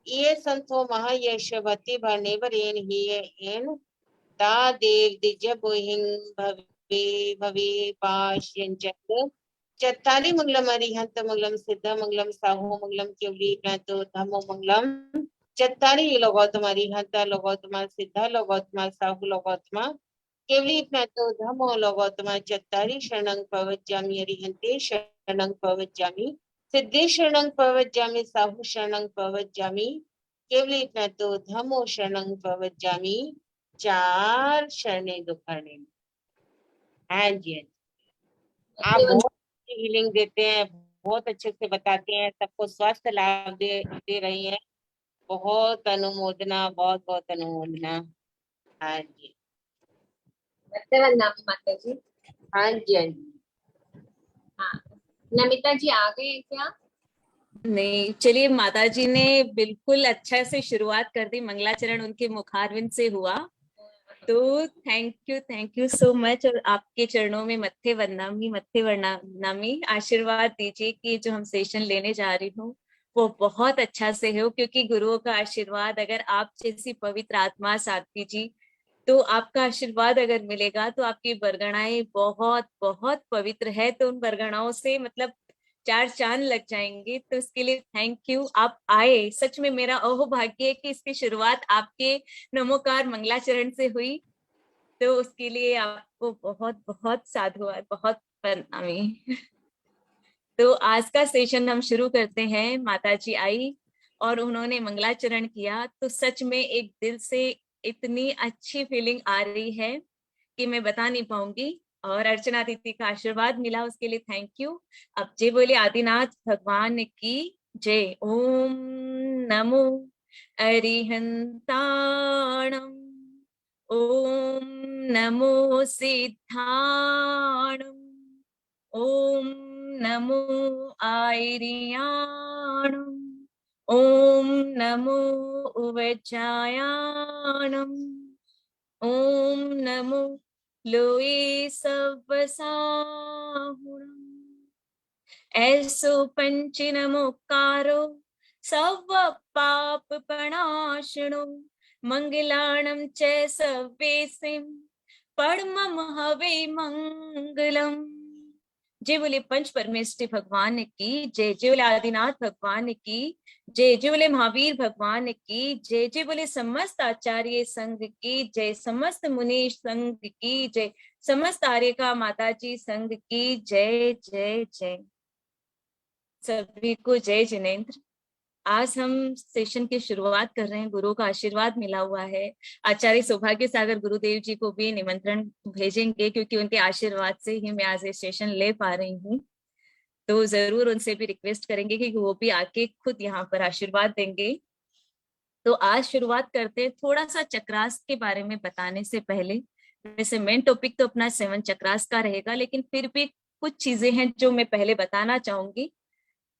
ये संतो महायशवती भरणेवरेन ही एन ता देव दिज बोहिंग भवे भवे पाश्यंचत चत्तारि मंगलम अरिहंत मंगलम सिद्ध मंगलम साहू मंगलम केवली तो धम्मो मंगलम चत्तारि लोगोत्तम अरिहंत लोगोत्तम सिद्ध लोगोत्तम साहू लोगोत्तम केवली तो धम्मो लोगोत्तम चत्तारि शरणं प्रवज्जामि अरिहन्ते शरणं प्रवज्जामि सिद्धे शरणं प्रवज्जामि साहू शरणं प्रवज्जामि केवली तो धम्मो शरणं प्रवज्जामि। 4 शरणे दुखरणे। हाँ जी, हाँ जी। आप बहुत अच्छी हीलिंग देते हैं, बहुत अच्छे से बताते हैं, सबको स्वास्थ्य लाभ दे रही हैं। बहुत अनुमोदना, बहुत बहुत अनुमोदना। हाँ जी, धन्यवाद माता जी। हाँ जी, हाँ जी। हाँ, नमिता जी आ गए हैं क्या? नहीं, चलिए, माता जी ने बिल्कुल अच्छा से शुरुआत कर दी, मंगलाचरण उनके मुखारविंद से हुआ। तो थैंक यू सो मच। और आपके चरणों में मत्थे वंदनामि आशीर्वाद दीजिए कि जो हम सेशन लेने जा रही हूँ वो बहुत अच्छा से हो, क्योंकि गुरुओं का आशीर्वाद, अगर आप जैसी पवित्र आत्मा साथी जी, तो आपका आशीर्वाद अगर मिलेगा तो आपकी बरगणाएं बहुत बहुत पवित्र है, तो उन बरगणाओं से मतलब 4 चांद लग जाएंगे। तो इसके लिए थैंक यू, आप आए। सच में मेरा अहोभाग्य है कि इसकी शुरुआत आपके नमोकार मंगलाचरण से हुई, तो उसके लिए आपको बहुत बहुत साधुवाद, बहुत प्रणामी। तो आज का सेशन हम शुरू करते हैं। माता जी आई और उन्होंने मंगलाचरण किया, तो सच में एक दिल से इतनी अच्छी फीलिंग आ रही है कि मैं बता नहीं पाऊंगी। और अर्चना दीदी का आशीर्वाद मिला, उसके लिए थैंक यू। अब जय बोले आदिनाथ भगवान की जय। ओम नमो अरिहंताणम, ओम नमो सिद्धाणम, ओम नमो आयर्याणम, ओम नमो उवज्जायाणम, ओम नमो लोए सवसाहुणम। ऐसो पंच नमोकारो सव पाप प्रणाशिनो, मंगलाणं च सव्येसिं परमं हवे मंगलम। जय बोले पंच परमेष्टि भगवान की जय, जय बोले आदिनाथ भगवान की जय, जय बोले महावीर भगवान की जय, जय बोले समस्त आचार्य संघ की जय, समस्त मुनि संघ की जय, समस्त आर्यका माता जी संघ की जय जय जय। सभी को जय जिनेन्द्र। आज हम सेशन की शुरुआत कर रहे हैं, गुरु का आशीर्वाद मिला हुआ है। आचार्य सौभाग्य सागर गुरुदेव जी को भी निमंत्रण भेजेंगे, क्योंकि उनके आशीर्वाद से ही मैं आज ये सेशन ले पा रही हूँ। तो जरूर उनसे भी रिक्वेस्ट करेंगे कि वो भी आके खुद यहाँ पर आशीर्वाद देंगे। तो आज शुरुआत करते हैं थोड़ा सा चक्रास के बारे में बताने से पहले। वैसे मेन टॉपिक तो अपना 7 चक्रास का रहेगा, लेकिन फिर भी कुछ चीजें हैं जो मैं पहले बताना चाहूंगी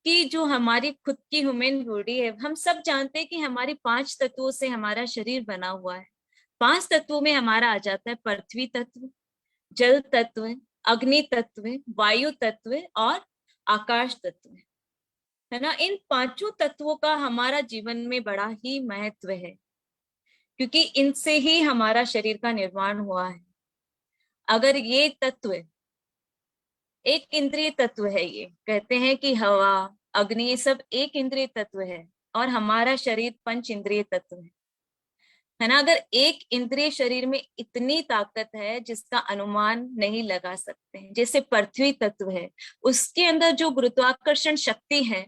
कि जो हमारी खुद की ह्यूमन बॉडी है, हम सब जानते हैं कि हमारी 5 तत्वों से हमारा शरीर बना हुआ है। 5 तत्वों में हमारा आ जाता है पृथ्वी तत्व, जल तत्व, अग्नि तत्व, वायु तत्व और आकाश तत्व, है ना। इन पांचों तत्वों का हमारा जीवन में बड़ा ही महत्व है, क्योंकि इनसे ही हमारा शरीर का निर्माण हुआ है। अगर ये तत्व, एक इंद्रिय तत्व है, ये कहते हैं कि हवा, अग्नि, ये सब एक इंद्रिय तत्व है, और हमारा शरीर पंच इंद्रिय तत्व है ना। अगर एक इंद्रिय शरीर में इतनी ताकत है जिसका अनुमान नहीं लगा सकते हैं, जैसे पृथ्वी तत्व है, उसके अंदर जो गुरुत्वाकर्षण शक्ति है,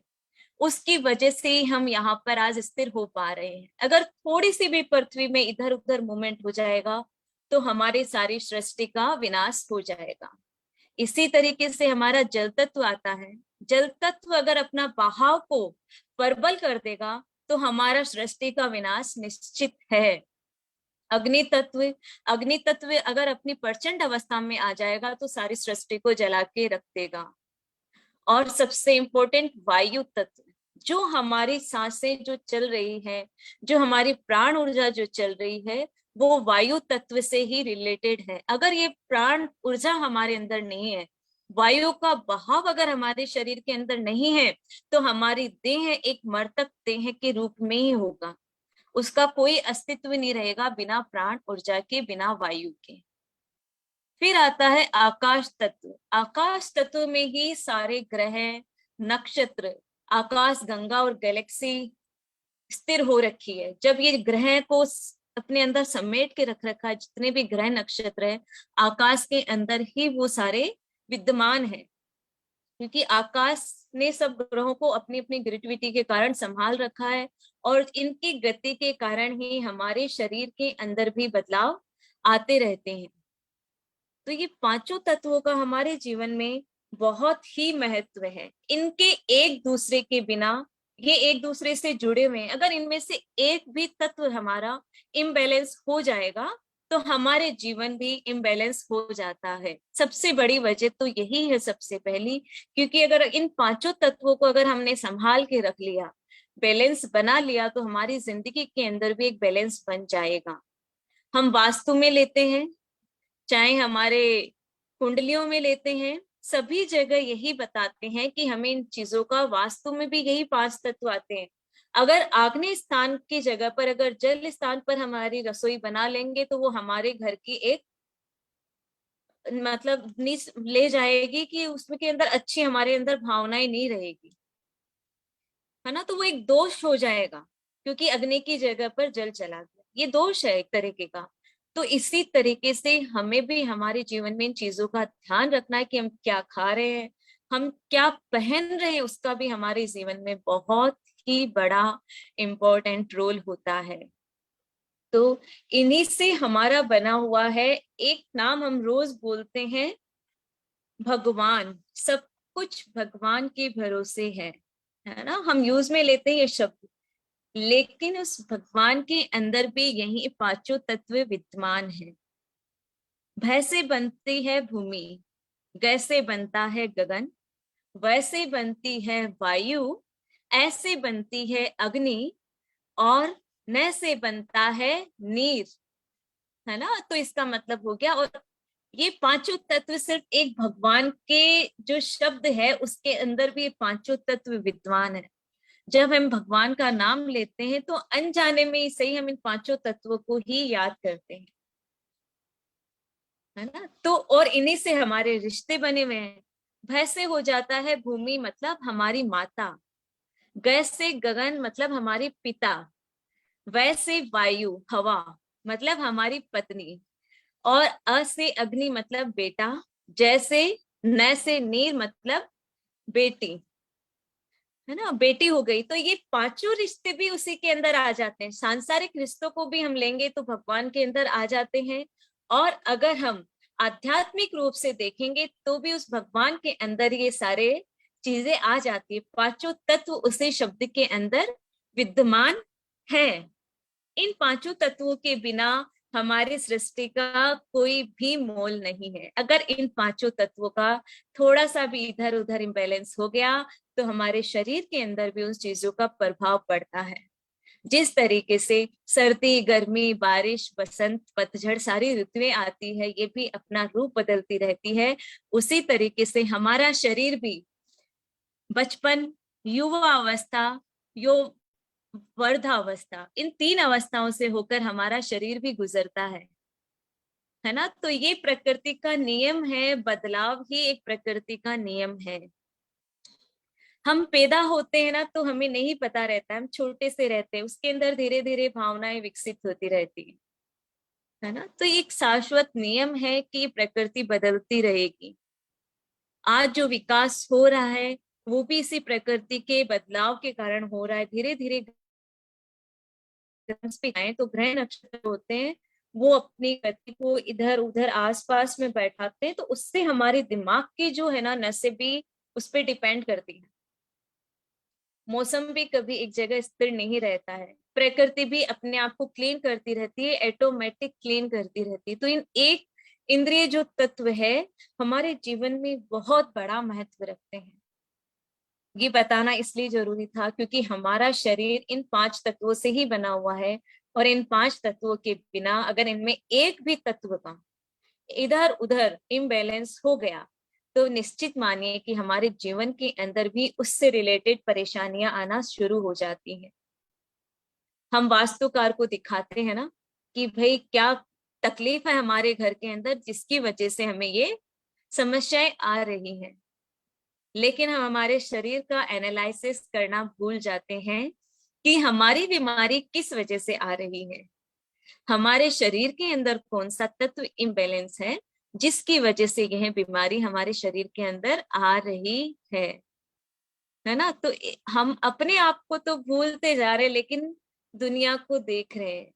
उसकी वजह से ही हम यहाँ पर आज स्थिर हो पा रहे हैं। अगर थोड़ी सी भी पृथ्वी में इधर उधर मूवमेंट हो जाएगा तो हमारी सारी सृष्टि का विनाश हो जाएगा। इसी तरीके से हमारा जल तत्व आता है। जल तत्व अगर अपना बहाव को प्रबल कर देगा तो हमारा सृष्टि का विनाश निश्चित है। अग्नि तत्व अगर अपनी प्रचंड अवस्था में आ जाएगा तो सारी सृष्टि को जला के रख देगा। और सबसे इंपॉर्टेंट वायु तत्व, जो हमारी सांसें जो चल रही है, जो हमारी प्राण ऊर्जा जो चल रही है, वो वायु तत्व से ही रिलेटेड है। अगर ये प्राण ऊर्जा हमारे अंदर नहीं है वायु का बहाव अगर हमारे शरीर के अंदर नहीं है तो हमारी देह एक मृतक देह के रूप में ही होगा, उसका कोई अस्तित्व नहीं रहेगा बिना प्राण ऊर्जा के, बिना वायु के। फिर आता है आकाश तत्व। आकाश तत्व में ही सारे ग्रह, नक्षत्र, आकाश गंगा और गैलेक्सी स्थिर हो रखी है। जब ये ग्रह को अपने अंदर समेट के रख रखा है, जितने भी ग्रह नक्षत्र है आकाश के अंदर ही वो सारे विद्यमान है, क्योंकि आकाश ने सब ग्रहों को अपनी अपनी ग्रेविटी के कारण संभाल रखा है और इनकी गति के कारण ही हमारे शरीर के अंदर भी बदलाव आते रहते हैं। तो ये पांचों तत्वों का हमारे जीवन में बहुत ही महत्व है। इनके एक दूसरे के बिना, ये एक दूसरे से जुड़े हुए हैं, अगर इनमें से एक भी तत्व हमारा इम्बैलेंस हो जाएगा तो हमारे जीवन भी इम्बैलेंस हो जाता है। सबसे बड़ी वजह तो यही है सबसे पहली, क्योंकि अगर इन पांचों तत्वों को अगर हमने संभाल के रख लिया, बैलेंस बना लिया, तो हमारी जिंदगी के अंदर भी एक बैलेंस बन जाएगा। हम वास्तु में लेते हैं, चाहे हमारे कुंडलियों में लेते हैं, सभी जगह यही बताते हैं कि हमें इन चीजों का, वास्तु में भी यही 5 तत्व आते हैं। अगर आग्नेय स्थान की जगह पर, अगर जल स्थान पर हमारी रसोई बना लेंगे तो वो हमारे घर की एक मतलब ले जाएगी कि उसमें के अंदर अच्छी हमारे अंदर भावनाएं नहीं रहेगी, है ना। तो वो एक दोष हो जाएगा, क्योंकि अग्नि की जगह पर जल चला गया, ये दोष है एक तरीके का। तो इसी तरीके से हमें भी हमारे जीवन में इन चीजों का ध्यान रखना है कि हम क्या खा रहे हैं, हम क्या पहन रहे हैं, उसका भी हमारे जीवन में बहुत ही बड़ा इम्पोर्टेंट रोल होता है। तो इन्हीं से हमारा बना हुआ है। एक नाम हम रोज बोलते हैं, भगवान। सब कुछ भगवान के भरोसे है ना, हम यूज में लेते हैं ये शब्द, लेकिन उस भगवान के अंदर भी यही पांचों तत्व विद्यमान है। भय से बनती है भूमि, ग से बनता है गगन, वैसे बनती है वायु, ऐसे बनती है अग्नि, और न से बनता है नीर, है ना। तो इसका मतलब हो गया, और ये पांचों तत्व सिर्फ एक भगवान के जो शब्द है उसके अंदर भी ये पांचों तत्व विद्यमान है। जब हम भगवान का नाम लेते हैं तो अनजाने में ही सही हम इन पांचों तत्वों को ही याद करते हैं, है ना। तो और इन्हीं से हमारे रिश्ते बने हुए हैं। भय से हो जाता है भूमि, मतलब हमारी माता, गैस से गगन मतलब हमारी पिता, वैसे वायु हवा मतलब हमारी पत्नी, और अ से अग्नि मतलब बेटा, जैसे न से नीर मतलब बेटी, है ना, बेटी हो गई। तो ये पांचों रिश्ते भी उसी के अंदर आ जाते हैं। सांसारिक रिश्तों को भी हम लेंगे तो भगवान के अंदर आ जाते हैं, और अगर हम आध्यात्मिक रूप से देखेंगे तो भी उस भगवान के अंदर ये सारे चीजें आ जाती है। पांचों तत्व उसी शब्द के अंदर विद्यमान है। इन पांचों तत्वों के बिना हमारी सृष्टि का कोई भी मोल नहीं है। अगर इन पांचों तत्वों का थोड़ा सा भी इधर उधर इम्बैलेंस हो गया तो हमारे शरीर के अंदर भी उस चीजों का प्रभाव पड़ता है। जिस तरीके से सर्दी, गर्मी, बारिश, बसंत, पतझड़ सारी ऋतुएं आती है, ये भी अपना रूप बदलती रहती है, उसी तरीके से हमारा शरीर भी बचपन, युवा अवस्था, यो वर्धावस्था, इन 3 अवस्थाओं से होकर हमारा शरीर भी गुजरता है ना। तो ये प्रकृति का नियम है, बदलाव ही एक प्रकृति का नियम है। हम पैदा होते हैं ना तो हमें नहीं पता रहता, हम छोटे से रहते हैं, उसके अंदर धीरे धीरे भावनाएं विकसित होती रहती है ना। तो एक शाश्वत नियम है कि प्रकृति बदलती रहेगी। आज जो विकास हो रहा है वो भी इसी प्रकृति के बदलाव के कारण हो रहा है। धीरे धीरे तो ग्रह नक्षत्र होते हैं वो अपनी गति को इधर उधर आसपास में बैठाते हैं, तो उससे हमारे दिमाग की जो है ना नसें भी उस पर डिपेंड करती है। मौसम भी कभी एक जगह स्थिर नहीं रहता है, प्रकृति भी अपने आप को क्लीन करती रहती है, ऑटोमेटिक क्लीन करती रहती है। तो इन एक इंद्रिय जो तत्व है हमारे जीवन में बहुत बड़ा महत्व रखते हैं। ये बताना इसलिए जरूरी था क्योंकि हमारा शरीर इन 5 तत्वों से ही बना हुआ है, और इन 5 तत्वों के बिना अगर इनमें एक भी तत्व का इधर उधर इम्बैलेंस हो गया तो निश्चित मानिए कि हमारे जीवन के अंदर भी उससे रिलेटेड परेशानियां आना शुरू हो जाती हैं। हम वास्तुकार को दिखाते हैं ना कि भाई क्या तकलीफ है हमारे घर के अंदर जिसकी वजह से हमें ये समस्याएं आ रही हैं, लेकिन हम हमारे शरीर का एनालिसिस करना भूल जाते हैं कि हमारी बीमारी किस वजह से आ रही है। हमारे शरीर के अंदर कौन सा तत्व इम्बैलेंस है जिसकी वजह से यह बीमारी हमारे शरीर के अंदर आ रही है ना। तो हम अपने आप को तो भूलते जा रहे, लेकिन दुनिया को देख रहे हैं।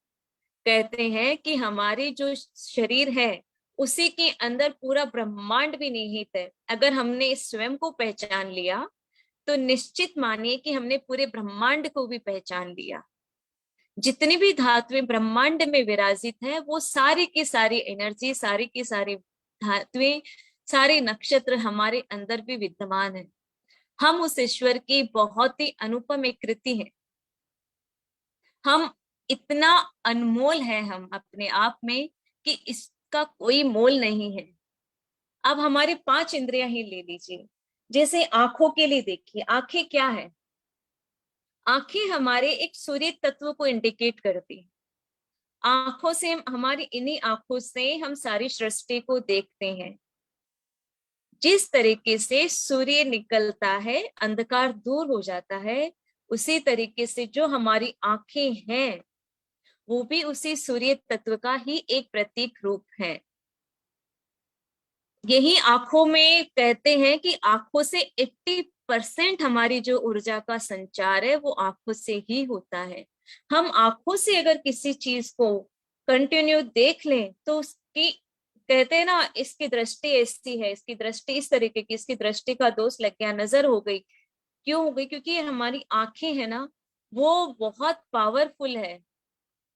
कहते हैं कि हमारी जो शरीर है उसी के अंदर पूरा ब्रह्मांड भी निहित है। अगर हमने स्वयं को पहचान लिया तो निश्चित मानिए कि हमने पूरे ब्रह्मांड को भी पहचान लिया। जितनी भी धातुएं ब्रह्मांड में विराजित है वो सारी की सारी एनर्जी, सारी की सारी धातुएं, सारे नक्षत्र हमारे अंदर भी विद्यमान है। हम उस ईश्वर की बहुत ही अनुपम एक कृति है। हम इतना अनमोल है हम अपने आप में कि इसका कोई मोल नहीं है। अब हमारी 5 इंद्रियां ही ले लीजिए। जैसे आंखों के लिए देखिए, आंखें क्या है? आंखें हमारे एक सूर्य तत्व को इंडिकेट करती है। आंखों से हमारी इन्हीं आंखों से हम सारी सृष्टि को देखते हैं। जिस तरीके से सूर्य निकलता है, अंधकार दूर हो जाता है, उसी तरीके से जो हमारी आंखें हैं वो भी उसी सूर्य तत्व का ही एक प्रतीक रूप है। यही आंखों में कहते हैं कि आंखों से 80% हमारी जो ऊर्जा का संचार है वो आंखों से ही होता है। हम आंखों से अगर किसी चीज को कंटिन्यू देख लें तो उसकी, कहते हैं ना, इसकी दृष्टि ऐसी है, इसकी दृष्टि इस तरीके की, इसकी दृष्टि का दोष लग गया, नजर हो गई। क्यों हो गई? क्योंकि हमारी आंखें है ना वो बहुत पावरफुल है,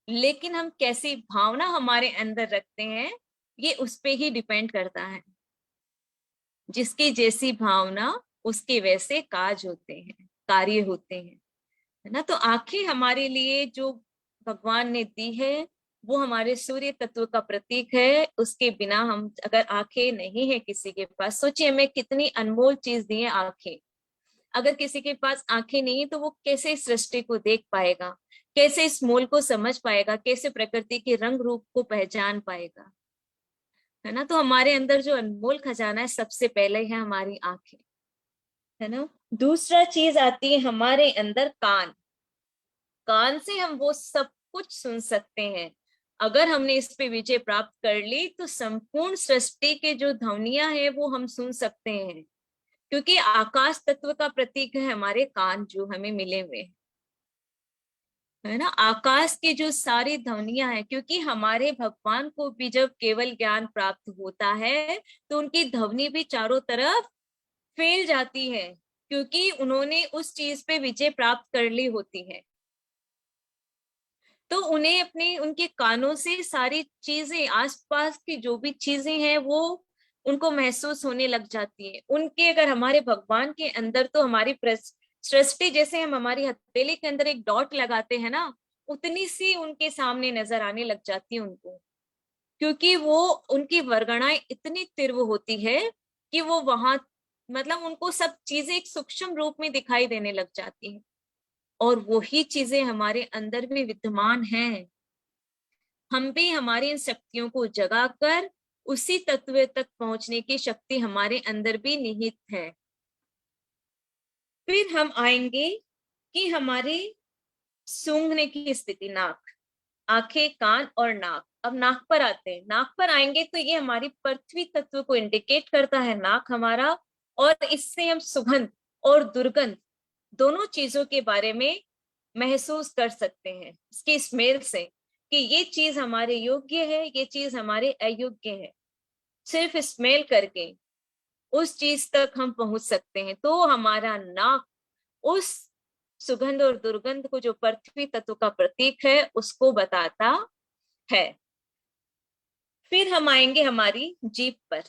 लेकिन हम कैसी भावना हमारे अंदर रखते हैं ये उस पे ही डिपेंड करता है। जिसकी जैसी भावना उसके वैसे काज होते हैं, कार्य होते हैं, है ना। तो आंखें हमारे लिए जो भगवान ने दी है वो हमारे सूर्य तत्व का प्रतीक है। उसके बिना हम, अगर आंखें नहीं है किसी के पास, सोचिए हमें कितनी अनमोल चीज दी है आंखें। अगर किसी के पास आंखें नहीं है तो वो कैसे इस सृष्टि को देख पाएगा, कैसे इस मोल को समझ पाएगा, कैसे प्रकृति के रंग रूप को पहचान पाएगा, है ना। तो हमारे अंदर जो अनमोल खजाना है सबसे पहले है हमारी आंखें, है ना। दूसरा चीज आती है हमारे अंदर कान। कान से हम वो सब कुछ सुन सकते हैं। अगर हमने इस पे विजय प्राप्त कर ली तो संपूर्ण सृष्टि के जो ध्वनियां हैं वो हम सुन सकते हैं, क्योंकि आकाश तत्व का प्रतीक है हमारे कान जो हमें मिले हुए हैं, है ना। आकाश की जो सारी ध्वनियां हैं, क्योंकि हमारे भगवान को भी जब केवल ज्ञान प्राप्त होता है तो उनकी ध्वनि भी चारों तरफ फैल जाती है, क्योंकि उन्होंने उस चीज पे विजय प्राप्त कर ली होती है। तो उन्हें अपने उनके कानों से सारी चीजें, आसपास की जो भी चीजें हैं वो उनको महसूस होने लग जाती है उनके। अगर हमारे भगवान के अंदर, तो हमारी सृष्टि, जैसे हम हमारी हथेली के अंदर एक डॉट लगाते हैं ना, उतनी सी उनके सामने नजर आने लग जाती है उनको, क्योंकि वो उनकी वर्गणाएं इतनी तीव्र होती है कि वो वहां, मतलब उनको सब चीजें एक सूक्ष्म रूप में दिखाई देने लग जाती हैं। और वही चीजें हमारे अंदर भी विद्यमान हैं। हम भी हमारी इन शक्तियों को जगाकर उसी तत्व तक पहुंचने की शक्ति हमारे अंदर भी निहित है। फिर हम आएंगे कि हमारे सूंघने की स्थिति, नाक, आंखें, कान और नाक। अब नाक पर आते हैं। नाक पर आएंगे तो ये हमारी पृथ्वी तत्व को इंडिकेट करता है, नाक हमारा। और इससे हम सुगंध और दुर्गंध दोनों चीजों के बारे में महसूस कर सकते हैं, इसकी स्मेल से, कि ये चीज हमारे योग्य है, ये चीज हमारे अयोग्य है। सिर्फ स्मेल करके उस चीज तक हम पहुंच सकते हैं। तो हमारा नाक उस सुगंध और दुर्गंध को, जो पृथ्वी तत्व का प्रतीक है, उसको बताता है। फिर हम आएंगे हमारी जीभ पर।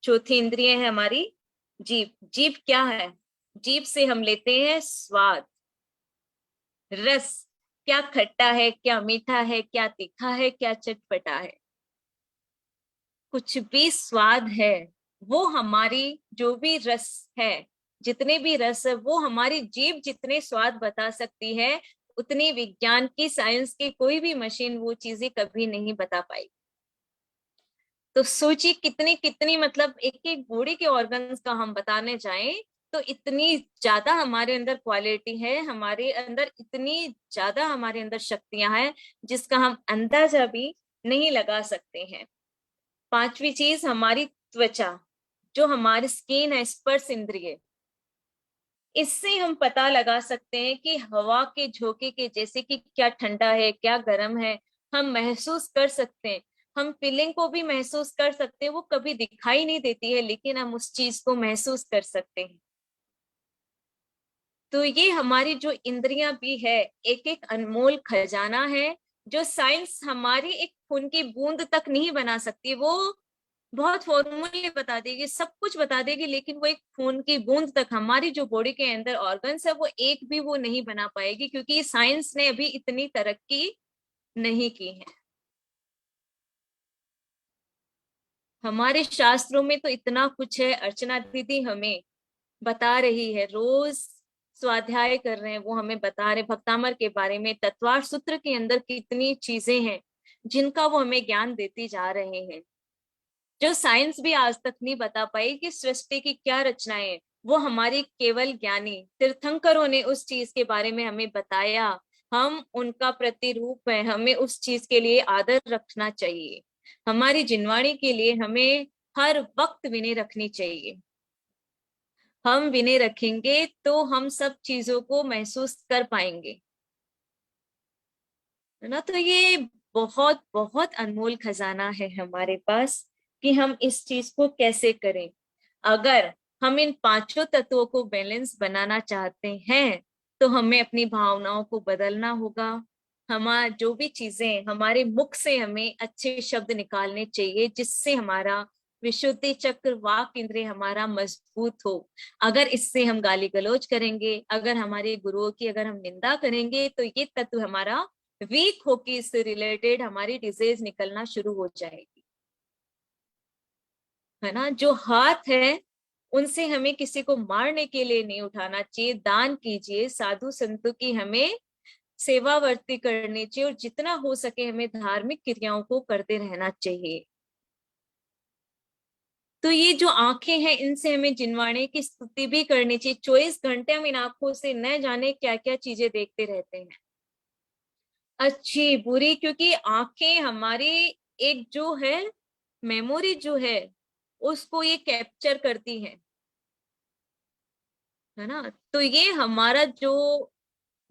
चौथी इंद्रिय है हमारी जीभ। जीभ क्या है? जीभ से हम लेते हैं स्वाद, रस। क्या खट्टा है, क्या मीठा है, क्या तीखा है, क्या चटपटा है, कुछ भी स्वाद है वो हमारी जो भी रस है, जितने भी रस है, वो हमारी जीभ जितने स्वाद बता सकती है, उतनी विज्ञान की, साइंस की कोई भी मशीन वो चीजें कभी नहीं बता पाई। तो सोचिए कितनी कितनी, मतलब एक एक बॉडी के ऑर्गन्स का हम बताने जाएं तो इतनी ज्यादा हमारे अंदर क्वालिटी है, हमारे अंदर इतनी ज्यादा हमारे अंदर शक्तियां हैं जिसका हम अंदाजा भी नहीं लगा सकते हैं। पांचवी चीज हमारी त्वचा, जो हमारी स्किन है, स्पर्श इंद्रिय, इससे हम पता लगा सकते हैं कि हवा के झोंके के जैसे कि क्या ठंडा है, क्या गर्म है, हम महसूस कर सकते हैं। हम फीलिंग को भी महसूस कर सकते हैं, वो कभी दिखाई नहीं देती है लेकिन हम उस चीज को महसूस कर सकते हैं। तो ये हमारी जो इंद्रियां भी है, एक एक अनमोल खजाना है, जो साइंस हमारी एक खून की बूंद तक नहीं बना सकती। वो बहुत फॉर्मूले बता देगी, सब कुछ बता देगी, लेकिन वो एक खून की बूंद तक हमारी जो बॉडी के अंदर ऑर्गन्स है वो एक भी वो नहीं बना पाएगी, क्योंकि साइंस ने अभी इतनी तरक्की नहीं की है। हमारे शास्त्रों में तो इतना कुछ है, अर्चना दीदी हमें बता रही है, रोज स्वाध्याय कर रहे हैं, वो हमें बता रहे भक्तामर के बारे में, तत्वार सूत्र के अंदर कितनी चीजें हैं जिनका वो हमें ज्ञान देती जा रहे हैं, जो साइंस भी आज तक नहीं बता पाई कि सृष्टि की क्या रचनाएं हैं। वो हमारे केवल ज्ञानी तीर्थंकरों ने उस चीज के बारे में हमें बताया, हम उनका प्रतिरूप है, हमें उस चीज के लिए आदर रखना चाहिए। हमारी जिनवाणी के लिए हमें हर वक्त विनय रखनी चाहिए। हम विनय रखेंगे तो हम सब चीजों को महसूस कर पाएंगे, है ना। तो ये बहुत बहुत अनमोल खजाना है हमारे पास कि हम इस चीज को कैसे करें। अगर हम इन पांचों तत्वों को बैलेंस बनाना चाहते हैं तो हमें अपनी भावनाओं को बदलना होगा। हमारा जो भी चीजें, हमारे मुख से हमें अच्छे शब्द निकालने चाहिए जिससे हमारा विशुद्धि चक्र, वाक इंद्रिय हमारा मजबूत हो। अगर इससे हम गाली गलौज करेंगे, अगर हमारे गुरुओं की अगर हम निंदा करेंगे, तो ये तत्व हमारा वीक होके इससे रिलेटेड हमारी डिजीज निकलना शुरू हो जाएगी, है ना। जो हाथ है उनसे हमें किसी को मारने के लिए नहीं उठाना चाहिए, दान कीजिए, साधु संतों की हमें सेवावर्ती करनी चाहिए, और जितना हो सके हमें धार्मिक क्रियाओं को करते रहना चाहिए। तो ये जो आंखें हैं इनसे हमें जिनवाणे की स्तुति भी करनी चाहिए। 24 घंटे हम इन आंखों से न जाने क्या क्या चीजें देखते रहते हैं, अच्छी बुरी, क्योंकि आंखें हमारी एक जो है मेमोरी जो है उसको ये कैप्चर करती है ना। तो ये हमारा जो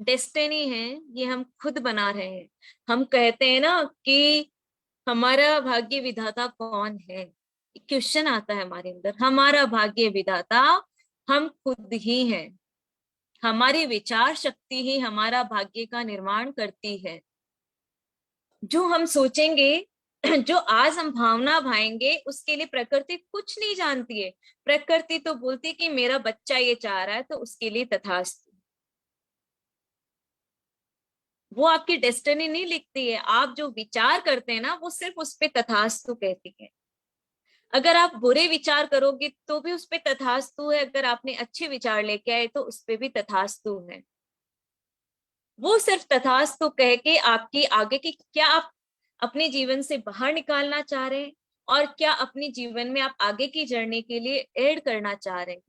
डेस्टिनी है ये हम खुद बना रहे हैं। हम कहते हैं ना कि हमारा भाग्य विधाता कौन है, क्वेश्चन आता है हमारे अंदर। हमारा भाग्य विधाता हम खुद ही हैं। हमारी विचार शक्ति ही हमारा भाग्य का निर्माण करती है। जो हम सोचेंगे, जो आज हम भावना भाएंगे, उसके लिए प्रकृति कुछ नहीं जानती है। प्रकृति तो बोलती है कि मेरा बच्चा ये चाह रहा है तो उसके लिए तथास्तु। वो आपकी डेस्टिनी नहीं लिखती है, आप जो विचार करते हैं ना वो सिर्फ उस पे तथास्तु कहती है। अगर आप बुरे विचार करोगे तो भी उस पे तथास्तु है, अगर आपने अच्छे विचार लेके आए तो उस पे भी तथास्तु है। वो सिर्फ तथास्तु कह के आपकी आगे की, क्या आप अपने जीवन से बाहर निकालना चाह रहे हैं और क्या अपने जीवन में आप आगे की जर्नी के लिए ऐड करना चाह रहे हैं।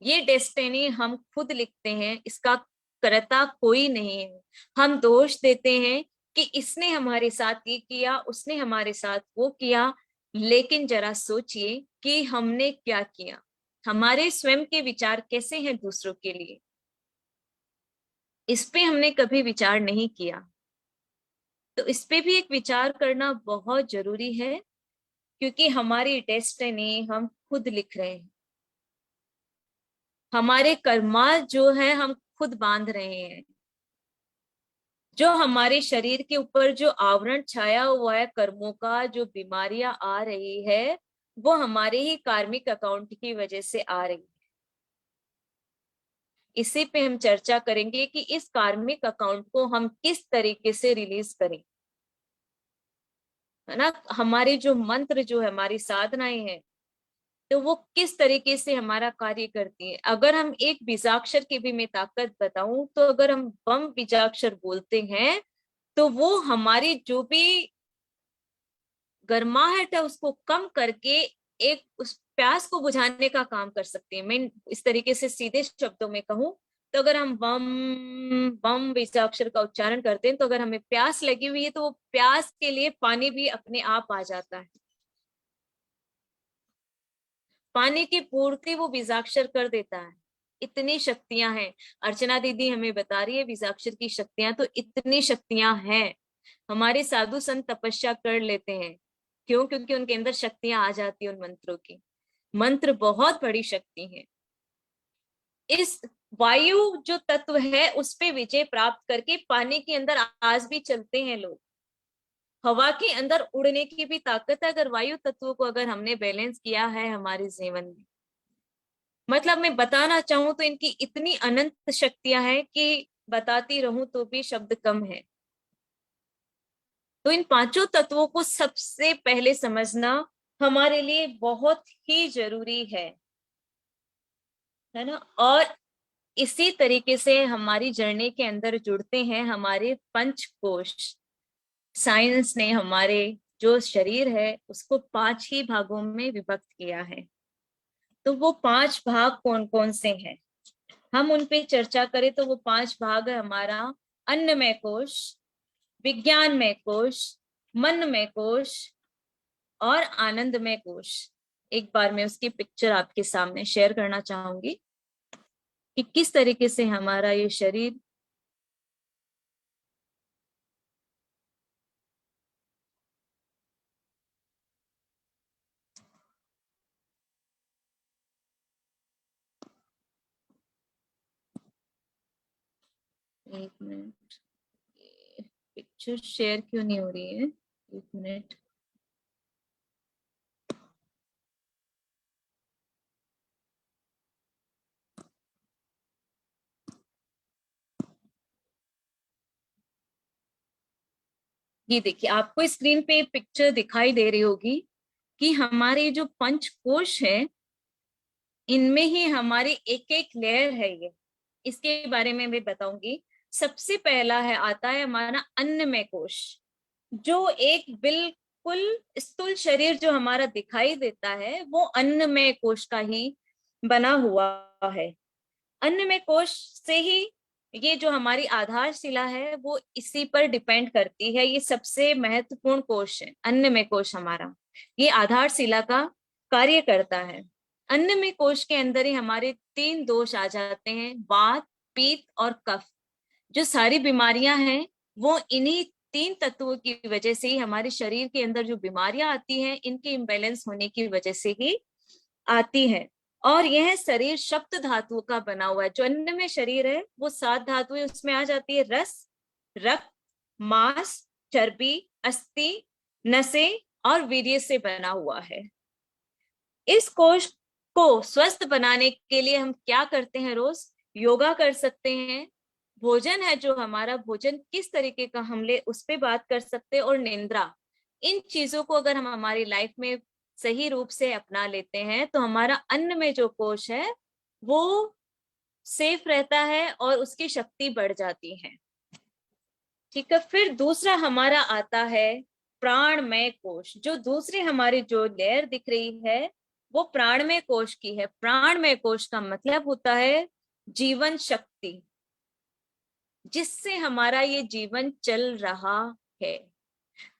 ये डेस्टिनी हम खुद लिखते हैं, इसका कर्ता कोई नहीं है। हम दोष देते हैं कि इसने हमारे साथ ये किया, उसने हमारे साथ वो किया, लेकिन जरा सोचिए कि हमने क्या किया, हमारे स्वयं के विचार कैसे हैं दूसरों के लिए, इस पे हमने कभी विचार नहीं किया। तो इस पे भी एक विचार करना बहुत जरूरी है, क्योंकि हमारी डेस्टिनी हम खुद लिख रहे हैं। हमारे कर्मा जो है हम खुद बांध रहे हैं। जो हमारे शरीर के ऊपर जो आवरण छाया हुआ है कर्मों का, जो बीमारियां आ रही है, वो हमारे ही कार्मिक अकाउंट की वजह से आ रही है। इसी पे हम चर्चा करेंगे कि इस कार्मिक अकाउंट को हम किस तरीके से रिलीज करें। है ना। हमारे जो मंत्र जो है, हमारी साधनाएं हैं, तो वो किस तरीके से हमारा कार्य करती है। अगर हम एक बीजाक्षर की भी मैं ताकत बताऊं, तो अगर हम बम बीजाक्षर बोलते हैं तो वो हमारी जो भी गर्माहट है उसको कम करके एक उस प्यास को बुझाने का काम कर सकती है। मैं इस तरीके से सीधे शब्दों में कहूं तो अगर हम बम बम बीजाक्षर का उच्चारण करते हैं, तो अगर हमें प्यास लगी हुई है तो वो प्यास के लिए पानी भी अपने आप आ जाता है। पानी की पूर्ति वो बीजाक्षर कर देता है। इतनी शक्तियां हैं। अर्चना दीदी हमें बता रही है बीजाक्षर की शक्तियां, तो इतनी शक्तियां हैं। हमारे साधु संत तपस्या कर लेते हैं, क्यों? क्योंकि उनके अंदर शक्तियां आ जाती है उन मंत्रों की। मंत्र बहुत बड़ी शक्ति है। इस वायु जो तत्व है उस पे विजय प्राप्त करके पानी के अंदर आज भी चलते हैं लोग। हवा के अंदर उड़ने की भी ताकत है, अगर वायु तत्व को अगर हमने बैलेंस किया है हमारे जीवन में। मतलब मैं बताना चाहूं तो इनकी इतनी अनंत शक्तियां हैं कि बताती रहूं तो भी शब्द कम है। तो इन पांचों तत्वों को सबसे पहले समझना हमारे लिए बहुत ही जरूरी है ना। और इसी तरीके से हमारी जर्नी के अंदर जुड़ते हैं हमारे पंचकोश। साइंस ने हमारे जो शरीर है उसको 5 ही भागों में विभक्त किया है। तो वो 5 भाग कौन कौन से हैं, हम उन पे चर्चा करें तो वो 5 भाग है हमारा अन्नमय कोश, विज्ञानमय कोश, मनमय कोश और आनंदमय कोश। एक बार मैं उसकी पिक्चर आपके सामने शेयर करना चाहूंगी कि किस तरीके से हमारा ये शरीर एक मिनट, पिक्चर शेयर क्यों नहीं हो रही है? एक मिनट। ये देखिए, आपको स्क्रीन पे पिक्चर दिखाई दे रही होगी कि हमारे जो पंच कोश है इनमें ही हमारी एक एक लेयर है। ये इसके बारे में मैं बताऊंगी। सबसे पहला है, आता है हमारा अन्नमय कोश, जो एक बिल्कुल स्थूल शरीर जो हमारा दिखाई देता है वो अन्नमय कोश का ही बना हुआ है। अन्नमय कोश से ही ये जो हमारी आधारशिला है वो इसी पर डिपेंड करती है। ये सबसे महत्वपूर्ण कोश है अन्नमय कोश हमारा, ये आधारशिला का कार्य करता है। अन्नमय कोश के अंदर ही हमारे 3 दोष आ जाते हैं, वात, पित्त और कफ। जो सारी बीमारियां हैं वो इन्हीं 3 तत्वों की वजह से ही हमारे शरीर के अंदर जो बीमारियां आती हैं इनके इम्बैलेंस होने की वजह से ही आती है। और यह शरीर सप्त धातुओं का बना हुआ है। जो अन्न में शरीर है वो 7 धातुएं उसमें आ जाती है, रस, रक्त, मांस, चर्बी, अस्थि, नसें और वीर्य से बना हुआ है। इस कोश को स्वस्थ बनाने के लिए हम क्या करते हैं? रोज योगा कर सकते हैं। भोजन है जो हमारा, भोजन किस तरीके का हम ले उस पे बात कर सकते हैं। और निंद्रा, इन चीजों को अगर हम हमारी लाइफ में सही रूप से अपना लेते हैं तो हमारा अन्न में जो कोश है वो सेफ रहता है और उसकी शक्ति बढ़ जाती है। ठीक है। फिर दूसरा हमारा आता है प्राणमय कोश। जो दूसरी हमारी जो लेयर दिख रही है वो प्राणमय कोश की है। प्राणमय कोश का मतलब होता है जीवन शक्ति, जिससे हमारा ये जीवन चल रहा है।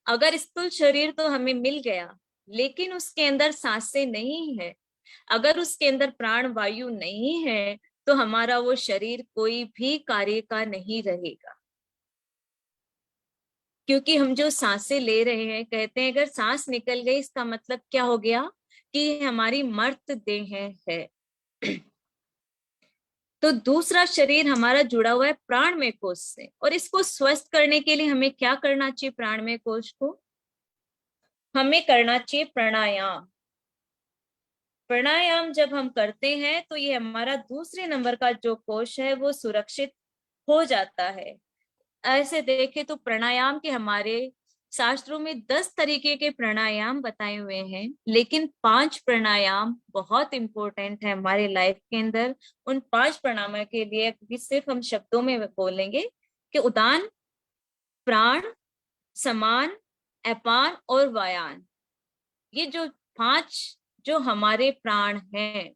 अगर स्थूल शरीर तो हमें मिल गया लेकिन उसके अंदर सांसें नहीं है, अगर उसके अंदर प्राण वायु नहीं है तो हमारा वो शरीर कोई भी कार्य का नहीं रहेगा। क्योंकि हम जो सांसें ले रहे हैं, कहते हैं अगर सांस निकल गई इसका मतलब क्या हो गया कि हमारी मर्त देह है। तो दूसरा शरीर हमारा जुड़ा हुआ है प्राणमय कोश से। और इसको स्वस्थ करने के लिए हमें क्या करना चाहिए? प्राणमय कोश को हमें करना चाहिए प्राणायाम। प्राणायाम जब हम करते हैं तो ये हमारा दूसरे नंबर का जो कोश है वो सुरक्षित हो जाता है। ऐसे देखें तो प्राणायाम के हमारे शास्त्रों में 10 तरीके के प्राणायाम बताए हुए हैं, लेकिन 5 प्राणायाम बहुत इंपॉर्टेंट है हमारे लाइफ के अंदर। उन 5 प्राणायामों के लिए अभी सिर्फ हम शब्दों में बोलेंगे कि उदान, प्राण, समान, अपान और वायान। ये जो 5 जो हमारे प्राण हैं,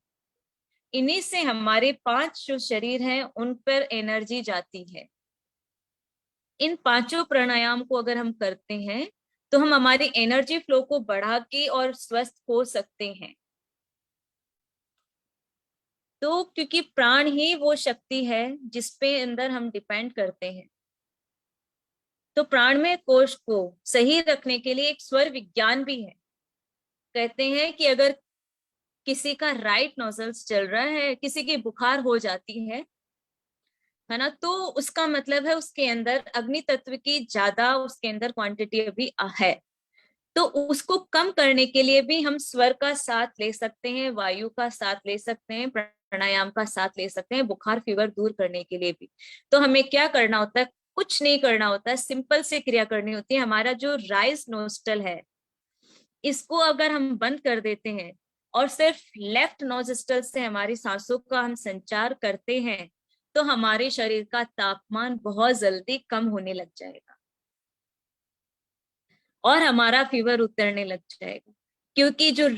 इन्हीं से हमारे 5 जो शरीर हैं उन पर एनर्जी जाती है। इन 5 प्राणायाम को अगर हम करते हैं तो हम हमारी एनर्जी फ्लो को बढ़ा के और स्वस्थ हो सकते हैं। तो क्योंकि प्राण ही वो शक्ति है जिसपे अंदर हम डिपेंड करते हैं, तो प्राणमय कोश को सही रखने के लिए एक स्वर विज्ञान भी है। कहते हैं कि अगर किसी का राइट नोजल्स चल रहा है, किसी की बुखार हो जाती है ना, तो उसका मतलब है उसके अंदर अग्नि तत्व की ज्यादा उसके अंदर क्वांटिटी अभी है। तो उसको कम करने के लिए भी हम स्वर का साथ ले सकते हैं, वायु का साथ ले सकते हैं, प्राणायाम का साथ ले सकते हैं, बुखार फीवर दूर करने के लिए भी। तो हमें क्या करना होता है? कुछ नहीं करना होता है, सिंपल से क्रिया करनी होती है। हमारा जो राइज नोस्टल है, इसको अगर हम बंद कर देते हैं और सिर्फ लेफ्ट नोस्टल से हमारी सांसों का हम संचार करते हैं, तो हमारे शरीर का तापमान बहुत जल्दी कम होने लग जाएगा और हमारा फीवर उतरने लग जाएगा। क्योंकि जो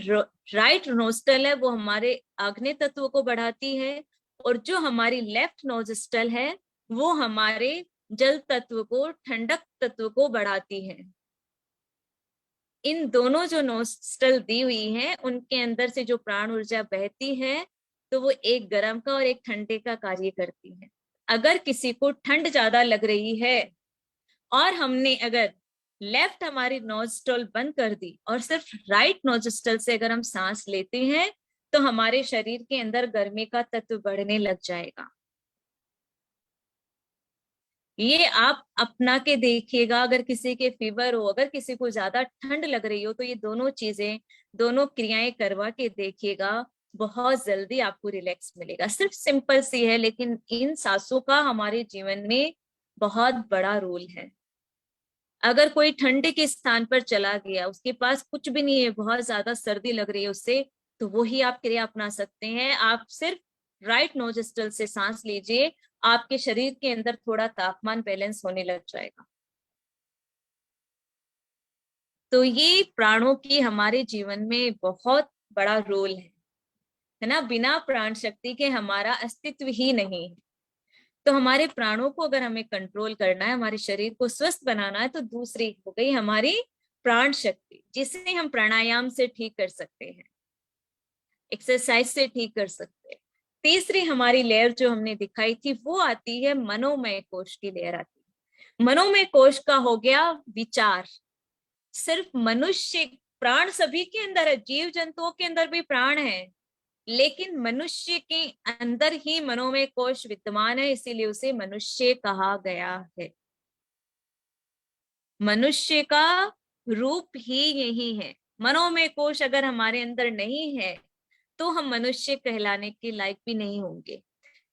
राइट नोस्टल है वो हमारे आग्नेय तत्व को बढ़ाती है, और जो हमारी लेफ्ट नोस्टल है वो हमारे जल तत्व को, ठंडक तत्व को बढ़ाती है। इन दोनों जो नोस्टल दी हुई है उनके अंदर से जो प्राण ऊर्जा बहती है, तो वो एक गर्म का और एक ठंडे का कार्य करती है। अगर किसी को ठंड ज्यादा लग रही है और हमने अगर लेफ्ट हमारी नोस्ट्रल बंद कर दी और सिर्फ राइट नोस्ट्रल से अगर हम सांस लेते हैं, तो हमारे शरीर के अंदर गर्मी का तत्व बढ़ने लग जाएगा। ये आप अपना के देखिएगा। अगर किसी के फीवर हो, अगर किसी को ज्यादा ठंड लग रही हो, तो ये दोनों चीजें, दोनों क्रियाएं करवा के देखिएगा, बहुत जल्दी आपको रिलैक्स मिलेगा। सिर्फ सिंपल सी है, लेकिन इन सांसों का हमारे जीवन में बहुत बड़ा रोल है। अगर कोई ठंडे के स्थान पर चला गया, उसके पास कुछ भी नहीं है, बहुत ज्यादा सर्दी लग रही है उससे, तो वही आप क्रिया अपना सकते हैं। आप सिर्फ राइट नोस्ट्रल से सांस लीजिए, आपके शरीर के अंदर थोड़ा तापमान बैलेंस होने लग जाएगा। तो ये प्राणों की हमारे जीवन में बहुत बड़ा रोल है ना। बिना प्राण शक्ति के हमारा अस्तित्व ही नहीं है। तो हमारे प्राणों को अगर हमें कंट्रोल करना है, हमारे शरीर को स्वस्थ बनाना है, तो दूसरी हो गई हमारी प्राण शक्ति, जिसे हम प्राणायाम से ठीक कर सकते हैं, एक्सरसाइज से ठीक कर सकते हैं। तीसरी हमारी लेयर जो हमने दिखाई थी वो आती है मनोमय कोश की लेयर आती है। मनोमय कोश का हो गया विचार। सिर्फ मनुष्य, प्राण सभी के अंदर है, जीव जंतुओं के अंदर भी प्राण है, लेकिन मनुष्य के अंदर ही मनोमय कोश विद्यमान है, इसीलिए उसे मनुष्य कहा गया है। मनुष्य का रूप ही यही है। मनोमय कोश अगर हमारे अंदर नहीं है, तो हम मनुष्य कहलाने के लायक भी नहीं होंगे,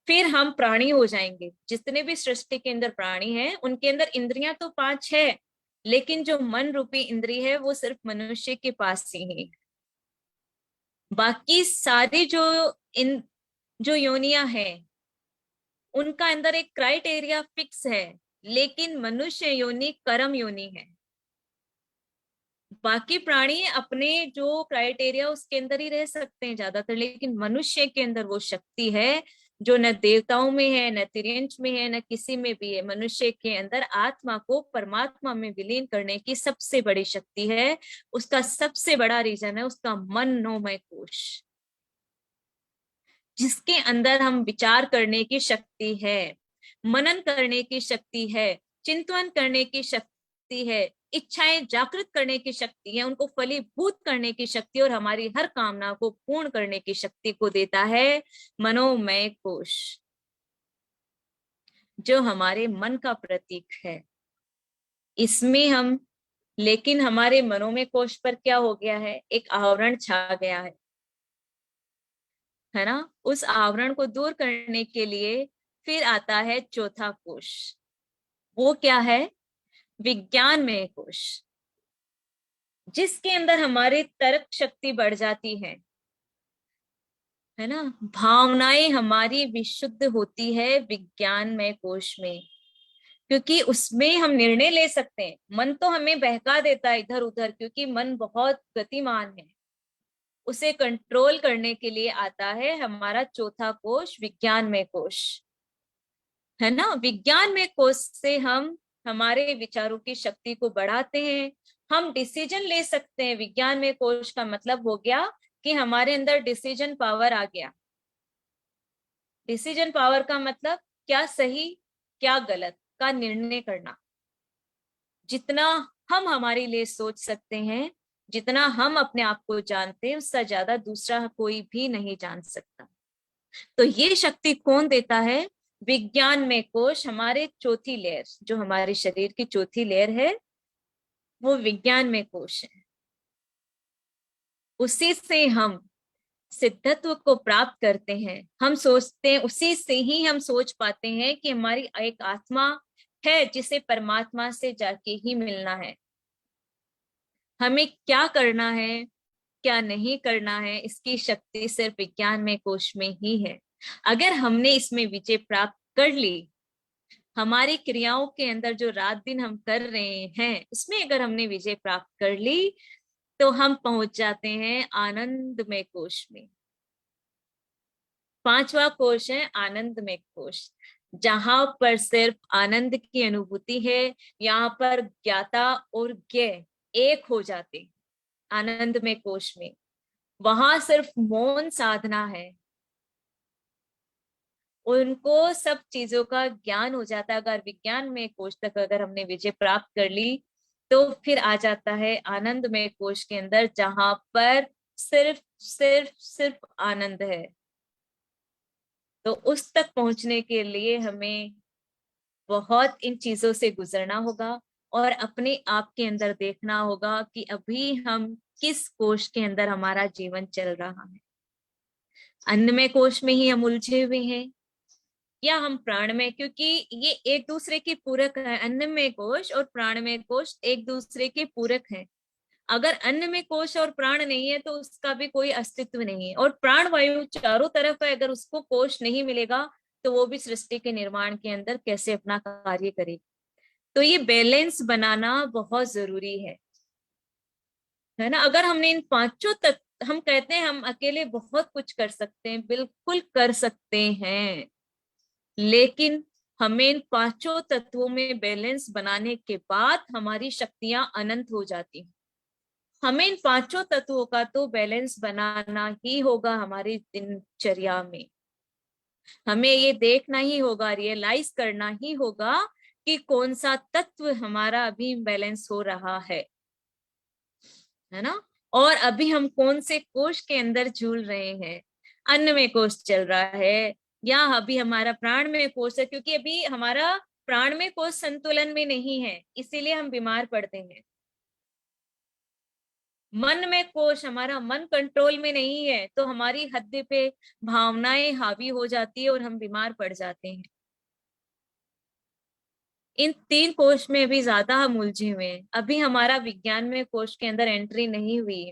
फिर हम प्राणी हो जाएंगे। जितने भी सृष्टि के अंदर प्राणी हैं, उनके अंदर इंद्रियां तो 5 है, लेकिन जो मन रूपी इंद्री है वो सिर्फ मनुष्य के पास ही है। बाकी सारी जो योनियां हैं, उनका अंदर एक क्राइटेरिया फिक्स है, लेकिन मनुष्य योनि कर्म योनि है। बाकी प्राणी अपने जो क्राइटेरिया उसके अंदर ही रह सकते हैं ज्यादातर, लेकिन मनुष्य के अंदर वो शक्ति है जो न देवताओं में है, न तिर्यंच में है, न किसी में भी है। मनुष्य के अंदर आत्मा को परमात्मा में विलीन करने की सबसे बड़ी शक्ति है। उसका सबसे बड़ा रीजन है उसका मनोमय कोश, जिसके अंदर हम विचार करने की शक्ति है, मनन करने की शक्ति है, चिंतन करने की शक्ति है, इच्छाएं जागृत करने की शक्ति है, उनको फलीभूत करने की शक्ति और हमारी हर कामना को पूर्ण करने की शक्ति को देता है मनोमय कोश, जो हमारे मन का प्रतीक है। इसमें हम, लेकिन हमारे मनोमय कोश पर क्या हो गया है? एक आवरण छा गया है ना। उस आवरण को दूर करने के लिए फिर आता है चौथा कोश। वो क्या है? विज्ञानमय कोश। जिसके अंदर हमारी तर्क शक्ति बढ़ जाती है ना। भावनाएं हमारी विशुद्ध होती है विज्ञानमय कोश में, क्योंकि उसमें हम निर्णय ले सकते हैं। मन तो हमें बहका देता है इधर उधर, क्योंकि मन बहुत गतिमान है। उसे कंट्रोल करने के लिए आता है हमारा चौथा कोश, विज्ञानमय कोश, है ना। विज्ञानमय कोश से हम हमारे विचारों की शक्ति को बढ़ाते हैं, हम डिसीजन ले सकते हैं। विज्ञानमय कोश का मतलब हो गया कि हमारे अंदर डिसीजन पावर आ गया। डिसीजन पावर का मतलब क्या सही क्या गलत का निर्णय करना। जितना हम हमारे लिए सोच सकते हैं, जितना हम अपने आप को जानते हैं, उससे ज्यादा दूसरा कोई भी नहीं जान सकता। तो ये शक्ति कौन देता है? विज्ञान में कोश, हमारे चौथी लेयर, जो हमारे शरीर की चौथी लेयर है, वो विज्ञान में कोश है। उसी से हम सिद्धत्व को प्राप्त करते हैं। हम सोचते हैं, उसी से ही हम सोच पाते हैं कि हमारी एक आत्मा है जिसे परमात्मा से जाके ही मिलना है। हमें क्या करना है क्या नहीं करना है, इसकी शक्ति सिर्फ विज्ञान में कोश में ही है। अगर हमने इसमें विजय प्राप्त कर ली, हमारी क्रियाओं के अंदर जो रात दिन हम कर रहे हैं उसमें अगर हमने विजय प्राप्त कर ली, तो हम पहुंच जाते हैं आनंदमय कोश में। पांचवा कोश है आनंदमय कोश, जहां पर सिर्फ आनंद की अनुभूति है। यहाँ पर ज्ञाता और ज्ञेय एक हो जाते आनंदमय कोश में। वहां सिर्फ मौन साधना है, उनको सब चीजों का ज्ञान हो जाता है। अगर विज्ञान में कोश तक अगर हमने विजय प्राप्त कर ली, तो फिर आ जाता है आनंदमय कोश के अंदर, जहां पर सिर्फ सिर्फ सिर्फ आनंद है। तो उस तक पहुंचने के लिए हमें बहुत इन चीजों से गुजरना होगा और अपने आप के अंदर देखना होगा कि अभी हम किस कोश के अंदर हमारा जीवन चल रहा है। अन्नमय कोश में ही हम उलझे हुए हैं या हम प्राणमय, क्योंकि ये एक दूसरे के पूरक है। अन्नमय कोश और प्राणमय कोश एक दूसरे के पूरक हैं। अगर अन्न में कोश और प्राण नहीं है तो उसका भी कोई अस्तित्व नहीं है। और प्राण वायु चारों तरफ है, अगर उसको कोश नहीं मिलेगा तो वो भी सृष्टि के निर्माण के अंदर कैसे अपना कार्य करेगी। तो ये बैलेंस बनाना बहुत जरूरी है ना। अगर हमने इन पांचों तत्व, हम कहते हैं हम अकेले बहुत कुछ कर सकते हैं, बिल्कुल कर सकते हैं, लेकिन हमें इन पांचों तत्वों में बैलेंस बनाने के बाद हमारी शक्तियां अनंत हो जाती हैं। हमें इन पांचों तत्वों का तो बैलेंस बनाना ही होगा हमारी दिनचर्या में। हमें ये देखना ही होगा, रियलाइज करना ही होगा कि कौन सा तत्व हमारा अभी बैलेंस हो रहा है ना। और अभी हम कौन से कोश के अंदर झूल रहे हैं। अन्न में कोश चल रहा है या अभी हमारा प्राण में कोश है, क्योंकि अभी हमारा प्राण में कोश संतुलन में नहीं है, इसीलिए हम बीमार पड़ते हैं। मन में कोश, हमारा मन कंट्रोल में नहीं है तो हमारी हद पे भावनाएं हावी हो जाती है और हम बीमार पड़ जाते हैं। इन तीन कोश में भी ज्यादा हम उलझे हुए हैं। अभी हमारा विज्ञान में कोश के अंदर एंट्री नहीं हुई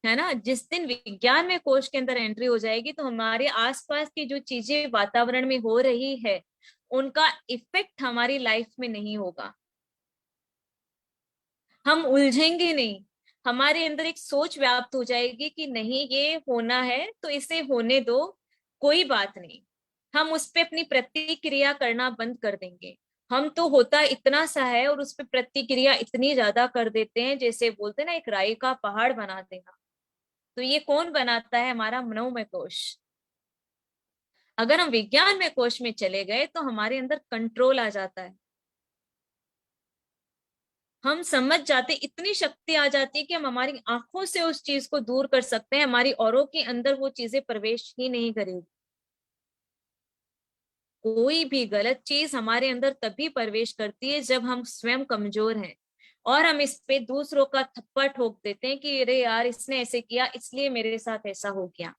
है ना। जिस दिन विज्ञान में कोश के अंदर एंट्री हो जाएगी तो हमारे आसपास की जो चीजें वातावरण में हो रही है उनका इफेक्ट हमारी लाइफ में नहीं होगा। हम उलझेंगे नहीं, हमारे अंदर एक सोच व्याप्त हो जाएगी कि नहीं ये होना है तो इसे होने दो, कोई बात नहीं। हम उस पे अपनी प्रतिक्रिया करना बंद कर देंगे। हम तो होता इतना सा है और उस पे प्रतिक्रिया इतनी ज्यादा कर देते हैं, जैसे बोलते हैं ना एक राई का पहाड़ बना देना। तो ये कौन बनाता है? हमारा मनोमय कोश। अगर हम विज्ञान में कोश में चले गए तो हमारे अंदर कंट्रोल आ जाता है। हम समझ जाते, इतनी शक्ति आ जाती है कि हम हमारी आंखों से उस चीज को दूर कर सकते हैं। हमारी औरों के अंदर वो चीजें प्रवेश ही नहीं करेगी। कोई भी गलत चीज हमारे अंदर तभी प्रवेश करती है जब हम स्वयं कमजोर हैं और हम इस पे दूसरों का थप्पड़ ठोक देते हैं कि अरे यार इसने ऐसे किया इसलिए मेरे साथ ऐसा हो गया।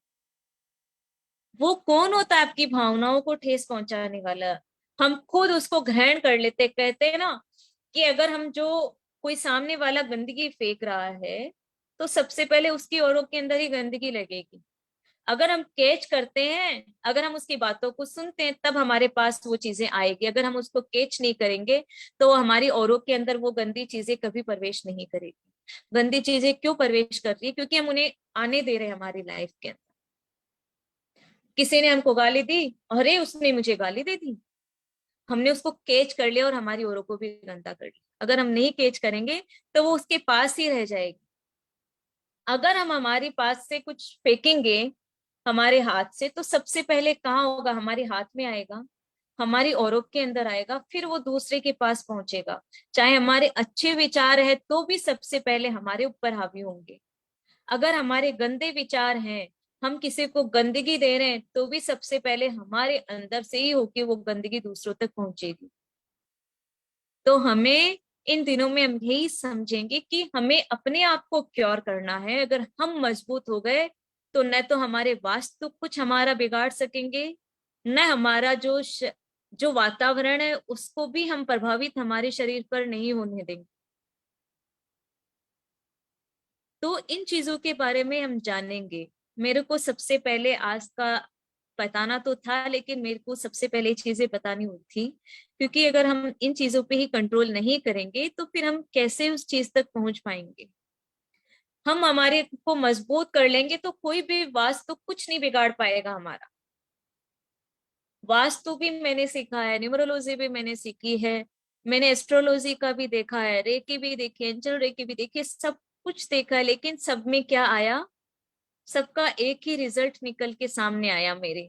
वो कौन होता है आपकी भावनाओं को ठेस पहुंचाने वाला? हम खुद उसको ग्रहण कर लेते। कहते हैं ना कि अगर हम जो कोई सामने वाला गंदगी फेंक रहा है तो सबसे पहले उसकी औरों के अंदर ही गंदगी लगेगी। अगर हम कैच करते हैं, अगर हम उसकी बातों को सुनते हैं, तब हमारे पास वो चीजें आएगी। अगर हम उसको कैच नहीं करेंगे तो हमारी औरों के अंदर वो गंदी चीजें कभी प्रवेश नहीं करेगी। गंदी चीजें क्यों प्रवेश कर रही है? क्योंकि हम उन्हें आने दे रहे हैं हमारी लाइफ के अंदर। किसी ने हमको गाली दी, अरे उसने मुझे गाली दे दी, हमने उसको कैच कर लिया और हमारी औरों को भी गंदा कर लिया। अगर हम नहीं कैच करेंगे तो वो उसके पास ही रह जाएगी। अगर हम हमारे पास से कुछ फेंकेंगे हमारे हाथ से, तो सबसे पहले कहाँ होगा? हमारे हाथ में आएगा, हमारी औरों के अंदर आएगा, फिर वो दूसरे के पास पहुंचेगा। चाहे हमारे अच्छे विचार है तो भी सबसे पहले हमारे ऊपर हावी होंगे। अगर हमारे गंदे विचार हैं, हम किसी को गंदगी दे रहे हैं, तो भी सबसे पहले हमारे अंदर से ही होके वो गंदगी दूसरों तक पहुंचेगी। तो हमें इन दिनों में हम यही समझेंगे कि हमें अपने आप को क्योर करना है। अगर हम मजबूत हो गए तो न तो हमारे वास्तु कुछ हमारा बिगाड़ सकेंगे, न हमारा जो वातावरण है उसको भी हम प्रभावित हमारे शरीर पर नहीं होने देंगे। तो इन चीजों के बारे में हम जानेंगे। मेरे को सबसे पहले आज का बताना तो था, लेकिन मेरे को सबसे पहले चीजें बतानी हुई थी, क्योंकि अगर हम इन चीजों पे ही कंट्रोल नहीं करेंगे तो फिर हम कैसे उस चीज तक पहुंच पाएंगे। हम हमारे को मजबूत कर लेंगे तो कोई भी वास्तु कुछ नहीं बिगाड़ पाएगा हमारा। वास्तु भी मैंने सीखा है, न्यूमरोलॉजी भी मैंने सीखी है, मैंने एस्ट्रोलॉजी का भी देखा है, रेकी भी देखी, एंजल रेकी भी देखी, सब कुछ देखा है। लेकिन सब में क्या आया? सबका एक ही रिजल्ट निकल के सामने आया मेरे,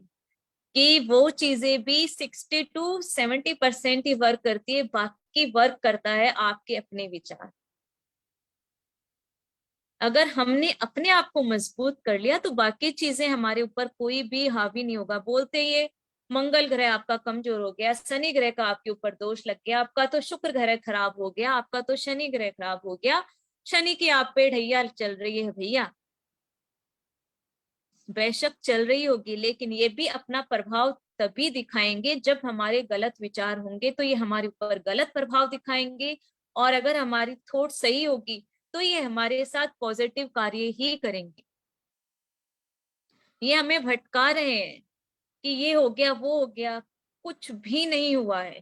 कि वो चीजें भी 60 to 70% ही वर्क करती है, बाकी वर्क करता है आपके अपने विचार। अगर हमने अपने आप को मजबूत कर लिया तो बाकी चीजें हमारे ऊपर कोई भी हावी नहीं होगा। बोलते ये मंगल ग्रह आपका कमजोर हो गया, शनि ग्रह का आपके ऊपर दोष लग गया, आपका तो शुक्र ग्रह खराब हो गया, आपका तो शनि ग्रह खराब हो गया, शनि की आप पे ढैया चल रही है भैया। बेशक चल रही होगी, लेकिन ये भी अपना प्रभाव तभी दिखाएंगे जब हमारे गलत विचार होंगे, तो ये हमारे ऊपर गलत प्रभाव दिखाएंगे। और अगर हमारी थॉट सही होगी तो ये हमारे साथ पॉजिटिव कार्य ही करेंगे। ये हमें भटका रहे हैं कि ये हो गया वो हो गया, कुछ भी नहीं हुआ है।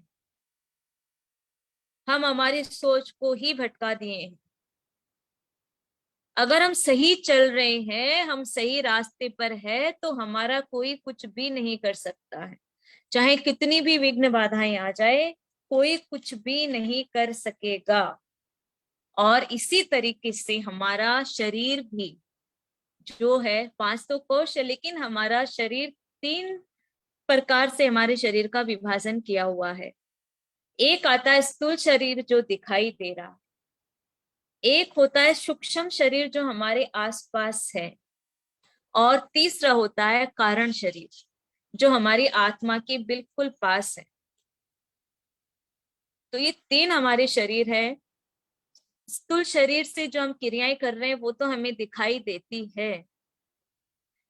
हम हमारी सोच को ही भटका दिए हैं। अगर हम सही चल रहे हैं, हम सही रास्ते पर है, तो हमारा कोई कुछ भी नहीं कर सकता है। चाहे कितनी भी विघ्न बाधाएं आ जाए, कोई कुछ भी नहीं कर सकेगा। और इसी तरीके से हमारा शरीर भी जो है, 5 तो कोश है, लेकिन हमारा शरीर 3 प्रकार से हमारे शरीर का विभाजन किया हुआ है। एक आता है स्थूल शरीर जो दिखाई दे रहा है, एक होता है सूक्ष्म शरीर जो हमारे आसपास है, और तीसरा होता है कारण शरीर जो हमारी आत्मा के बिल्कुल पास है। तो ये 3 हमारे शरीर है। स्थूल शरीर से जो हम क्रियाएं कर रहे हैं वो तो हमें दिखाई देती है,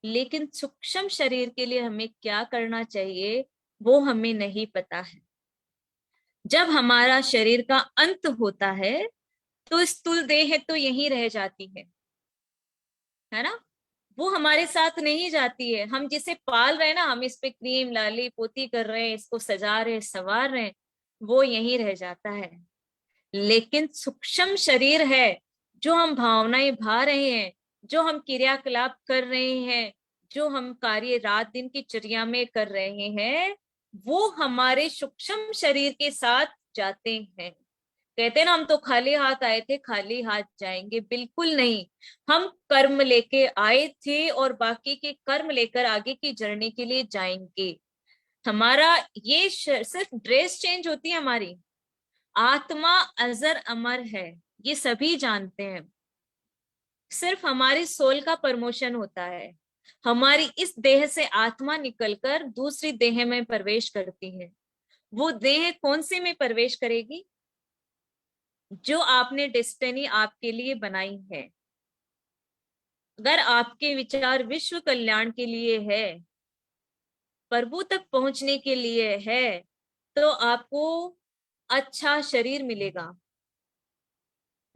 लेकिन सूक्ष्म शरीर के लिए हमें क्या करना चाहिए वो हमें नहीं पता है। जब हमारा शरीर का अंत होता है तो स्थूल देह तो यहीं रह जाती है ना, वो हमारे साथ नहीं जाती है। हम जिसे पाल रहे हैं ना, हम इस पे क्रीम लाली पोती कर रहे हैं, इसको सजा रहे हैं, संवार रहे हैं, वो यहीं रह जाता है। लेकिन सूक्ष्म शरीर है, जो हम भावनाएं भा रहे हैं, जो हम क्रियाकलाप कर रहे हैं, जो हम कार्य रात दिन की चर्या में कर रहे हैं, वो हमारे सूक्ष्म शरीर के साथ जाते हैं। कहते हैं ना, हम तो खाली हाथ आए थे खाली हाथ जाएंगे, बिल्कुल नहीं। हम कर्म लेके आए थे और बाकी के कर्म लेकर आगे की जर्नी के लिए जाएंगे। हमारा ये सिर्फ ड्रेस चेंज होती है, हमारी आत्मा अजर अमर है, ये सभी जानते हैं। सिर्फ हमारी सोल का प्रमोशन होता है। हमारी इस देह से आत्मा निकलकर दूसरी देह में प्रवेश करती है। वो देह कौन से में प्रवेश करेगी? जो आपने डेस्टिनी आपके लिए बनाई है। अगर आपके विचार विश्व कल्याण के लिए है, प्रभु तक पहुंचने के लिए है, तो आपको अच्छा शरीर मिलेगा,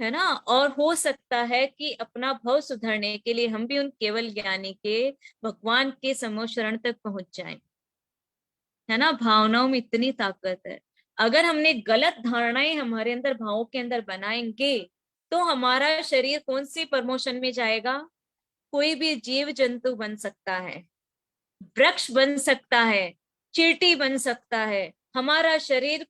है ना। और हो सकता है कि अपना भव सुधरने के लिए हम भी उन केवल ज्ञानी के भगवान के समोशरण तक पहुंच जाएं, है ना। भावनाओं में इतनी ताकत है। अगर हमने गलत धारणाएं हमारे अंदर भावों के अंदर बनाएंगे तो हमारा शरीर कौन सी प्रमोशन में जाएगा? कोई भी जीव जंतु बन सकता है, वृक्ष बन सकता है, चींटी बन सकता है। हमारा शरीर,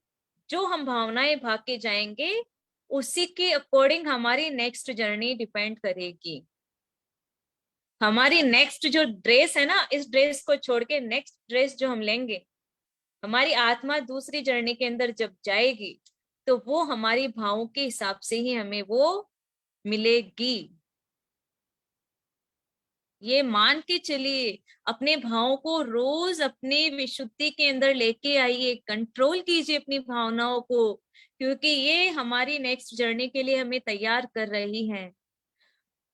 जो हम भावनाएं भाग के जाएंगे उसी के अकॉर्डिंग हमारी नेक्स्ट जर्नी डिपेंड करेगी। हमारी नेक्स्ट जो ड्रेस है ना, इस ड्रेस को छोड़ के नेक्स्ट ड्रेस जो हम लेंगे, हमारी आत्मा दूसरी जर्नी के अंदर जब जाएगी तो वो हमारी भावों के हिसाब से ही हमें वो मिलेगी। ये मान के चलिए, अपने भावों को रोज अपनी विशुद्धि के अंदर लेके आइए, कंट्रोल कीजिए अपनी भावनाओं को, क्योंकि ये हमारी नेक्स्ट जर्नी के लिए हमें तैयार कर रही है।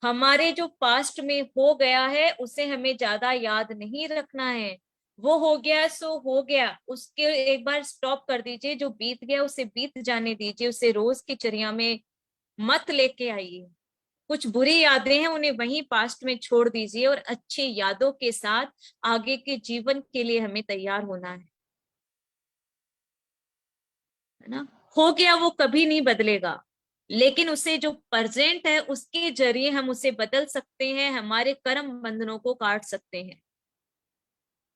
हमारे जो पास्ट में हो गया है उसे हमें ज्यादा याद नहीं रखना है। वो हो गया सो हो गया, उसके एक बार स्टॉप कर दीजिए। जो बीत गया उसे बीत जाने दीजिए, उसे रोज की चर्या में मत लेके आइए। कुछ बुरी यादें हैं उन्हें वहीं पास्ट में छोड़ दीजिए और अच्छी यादों के साथ आगे के जीवन के लिए हमें तैयार होना है ना। हो गया वो कभी नहीं बदलेगा, लेकिन उसे जो प्रेजेंट है उसके जरिए हम उसे बदल सकते हैं, हमारे कर्म बंधनों को काट सकते हैं।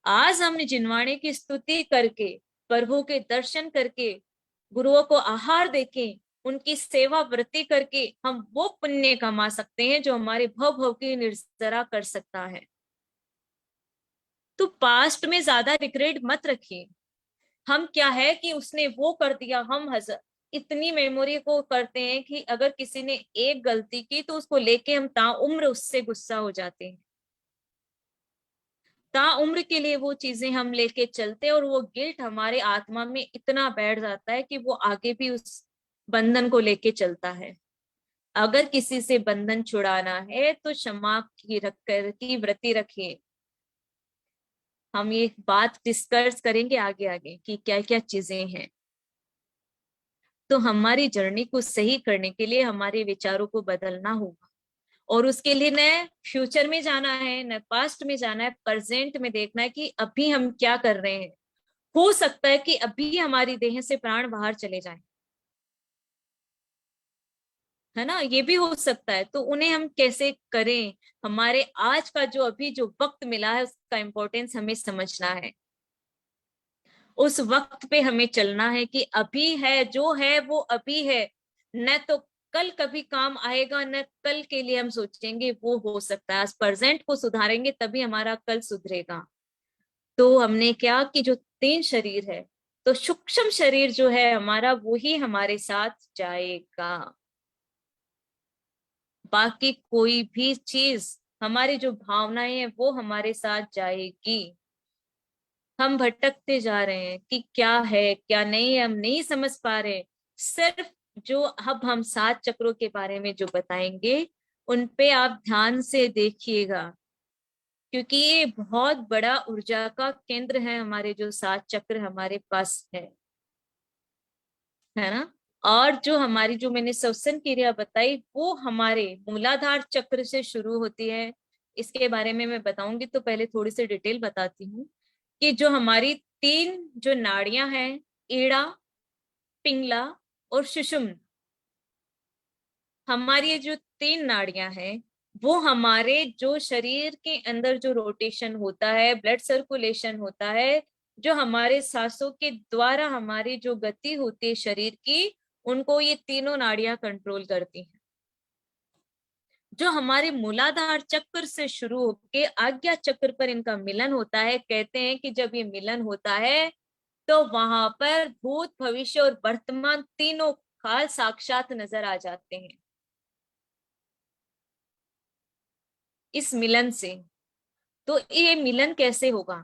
आज हमने जिनवाणे की स्तुति करके, प्रभु के दर्शन करके, गुरुओं को आहार देके, उनकी सेवा वृत्ति करके हम वो पुण्य कमा सकते हैं जो हमारे भव भव की निर्जरा कर सकता है। तो पास्ट में ज्यादा रिग्रेट मत रखिए। हम क्या है कि उसने वो कर दिया, हम इतनी मेमोरी को करते हैं कि अगर किसी ने एक गलती की तो उसको लेके हम ताउम्र उससे गुस्सा हो जाते हैं, ताउम्र के लिए वो चीजें हम लेके चलते हैं और वो गिल्ट हमारे आत्मा में इतना बैठ जाता है कि वो आगे भी उस बंधन को लेके चलता है। अगर किसी से बंधन छुड़ाना है तो क्षमा की रख कर की व्रति रखिए। हम ये बात डिस्कस करेंगे आगे आगे कि क्या क्या चीजें हैं। तो हमारी जर्नी को सही करने के लिए हमारे विचारों को बदलना होगा, और उसके लिए न फ्यूचर में जाना है न पास्ट में जाना है, प्रेजेंट में देखना है कि अभी हम क्या कर रहे हैं। हो सकता है कि अभी हमारी देह से प्राण बाहर चले जाएं, है ना, ये भी हो सकता है। तो उन्हें हम कैसे करें? हमारे आज का जो अभी जो वक्त मिला है उसका इम्पोर्टेंस हमें समझना है। उस वक्त पे हमें चलना है कि अभी है जो है वो अभी है, न तो कल कभी काम आएगा, न कल के लिए हम सोचेंगे वो हो सकता है। आज प्रेजेंट को सुधारेंगे तभी हमारा कल सुधरेगा। तो हमने क्या कि जो 3 शरीर है, तो सूक्ष्म शरीर जो है हमारा वो ही हमारे साथ जाएगा। बाकी कोई भी चीज, हमारी जो भावनाएं हैं वो हमारे साथ जाएगी। हम भटकते जा रहे हैं कि क्या है क्या नहीं है, हम नहीं समझ पा रहे। सिर्फ जो अब हम 7 चक्रों के बारे में जो बताएंगे उन पे आप ध्यान से देखिएगा, क्योंकि ये बहुत बड़ा ऊर्जा का केंद्र है। हमारे जो 7 चक्र हमारे पास है ना। और जो हमारी जो मैंने श्वसन क्रिया बताई वो हमारे मूलाधार चक्र से शुरू होती है। इसके बारे में मैं बताऊंगी, तो पहले थोड़ी सी डिटेल बताती हूँ कि जो हमारी 3 जो नाड़ियां हैं, ईड़ा, पिंगला और सुषुम्न, हमारी ये जो 3 नाड़ियां हैं वो हमारे जो शरीर के अंदर जो रोटेशन होता है, ब्लड सर्कुलेशन होता है, जो हमारे सांसों के द्वारा हमारी जो गति होती है शरीर की, उनको ये तीनों नाड़ियां कंट्रोल करती हैं। जो हमारे मूलाधार चक्र से शुरू होकर आज्ञा चक्र पर इनका मिलन होता है। कहते हैं कि जब ये मिलन होता है तो वहां पर भूत, भविष्य और वर्तमान तीनों काल साक्षात नजर आ जाते हैं इस मिलन से। तो ये मिलन कैसे होगा?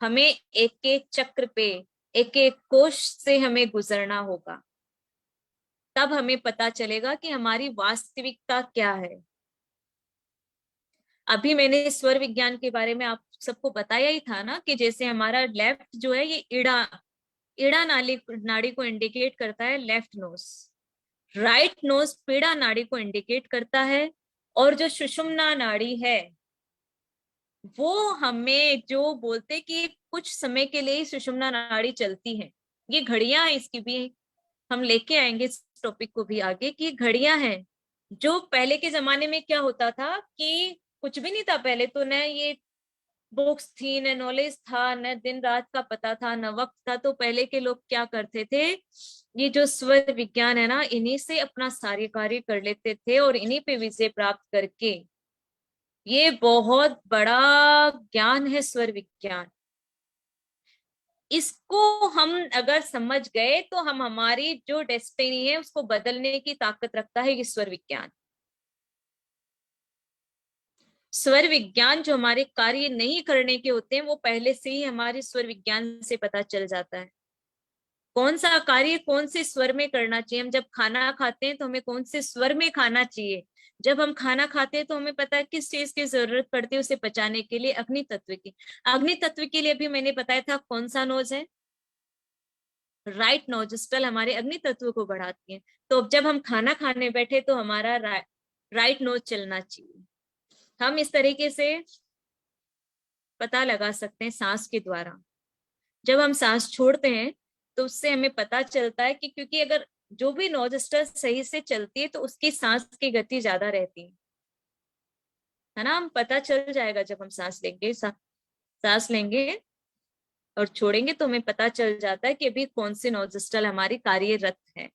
हमें एक एक चक्र पे, एक एक कोश से हमें गुजरना होगा, तब हमें पता चलेगा कि हमारी वास्तविकता क्या है। अभी मैंने स्वर विज्ञान के बारे में आप सबको बताया ही था ना, कि जैसे हमारा लेफ्ट जो है ये ईड़ा ईड़ा नाली नाड़ी को इंडिकेट करता है लेफ्ट नोज, राइट नोज पीड़ा नाड़ी को इंडिकेट करता है, और जो सुषुम्ना नाड़ी है वो हमें जो बोलते कि कुछ समय के लिए ही सुषुम्ना नाड़ी चलती है। ये घड़ियां हैं, इसकी भी हम लेके आएंगे इस टॉपिक को भी आगे, कि घड़ियां हैं। जो पहले के जमाने में क्या होता था कि कुछ भी नहीं था पहले, तो न ये बुक्स थी, न नॉलेज था, न दिन रात का पता था, न वक्त था। तो पहले के लोग क्या करते थे, ये जो स्वर विज्ञान है ना, इन्हीं से अपना सारे कार्य कर लेते थे और इन्हीं पे विजय प्राप्त करके, ये बहुत बड़ा ज्ञान है स्वर विज्ञान। इसको हम अगर समझ गए तो हम हमारी जो डेस्टिनी है उसको बदलने की ताकत रखता है ये स्वर विज्ञान। स्वर विज्ञान जो हमारे कार्य नहीं करने के होते हैं वो पहले से ही हमारे स्वर विज्ञान से पता चल जाता है। कौन सा कार्य कौन से स्वर में करना चाहिए। हम जब खाना खाते हैं तो हमें कौन से स्वर में खाना चाहिए। जब हम खाना खाते हैं तो हमें पता है किस चीज की जरूरत पड़ती है उसे पचाने के लिए, अग्नि तत्व की। अग्नि तत्व के लिए भी मैंने बताया था कौन सा नोज है, राइट नोजिस्टल हमारे अग्नि तत्व को बढ़ाती है। तो जब हम खाना खाने बैठे तो हमारा राइट नोज चलना चाहिए। हम इस तरीके से पता लगा सकते हैं सांस के द्वारा। जब हम सांस छोड़ते हैं तो उससे हमें पता चलता है कि क्योंकि अगर जो भी नोजिस्टल सही से चलती है तो उसकी सांस की गति ज्यादा रहती है ना। हम पता चल जाएगा जब हम सांस लेंगे, सांस लेंगे और छोड़ेंगे तो हमें पता चल जाता है कि अभी कौन सी नोजिस्टल हमारी कार्यरत है।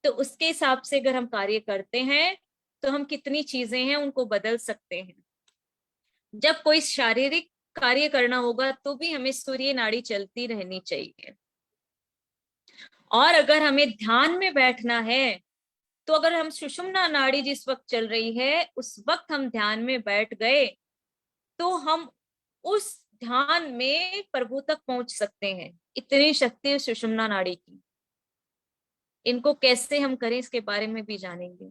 तो उसके हिसाब से अगर हम कार्य करते हैं तो हम कितनी चीजें हैं उनको बदल सकते हैं। जब कोई शारीरिक कार्य करना होगा तो भी हमें सूर्य नाड़ी चलती रहनी चाहिए। और अगर हमें ध्यान में बैठना है तो अगर हम सुषुम्ना नाड़ी जिस वक्त चल रही है उस वक्त हम ध्यान में बैठ गए तो हम उस ध्यान में प्रभु तक पहुंच सकते हैं। इतनी शक्ति है सुषुम्ना नाड़ी की। इनको कैसे हम करें इसके बारे में भी जानेंगे।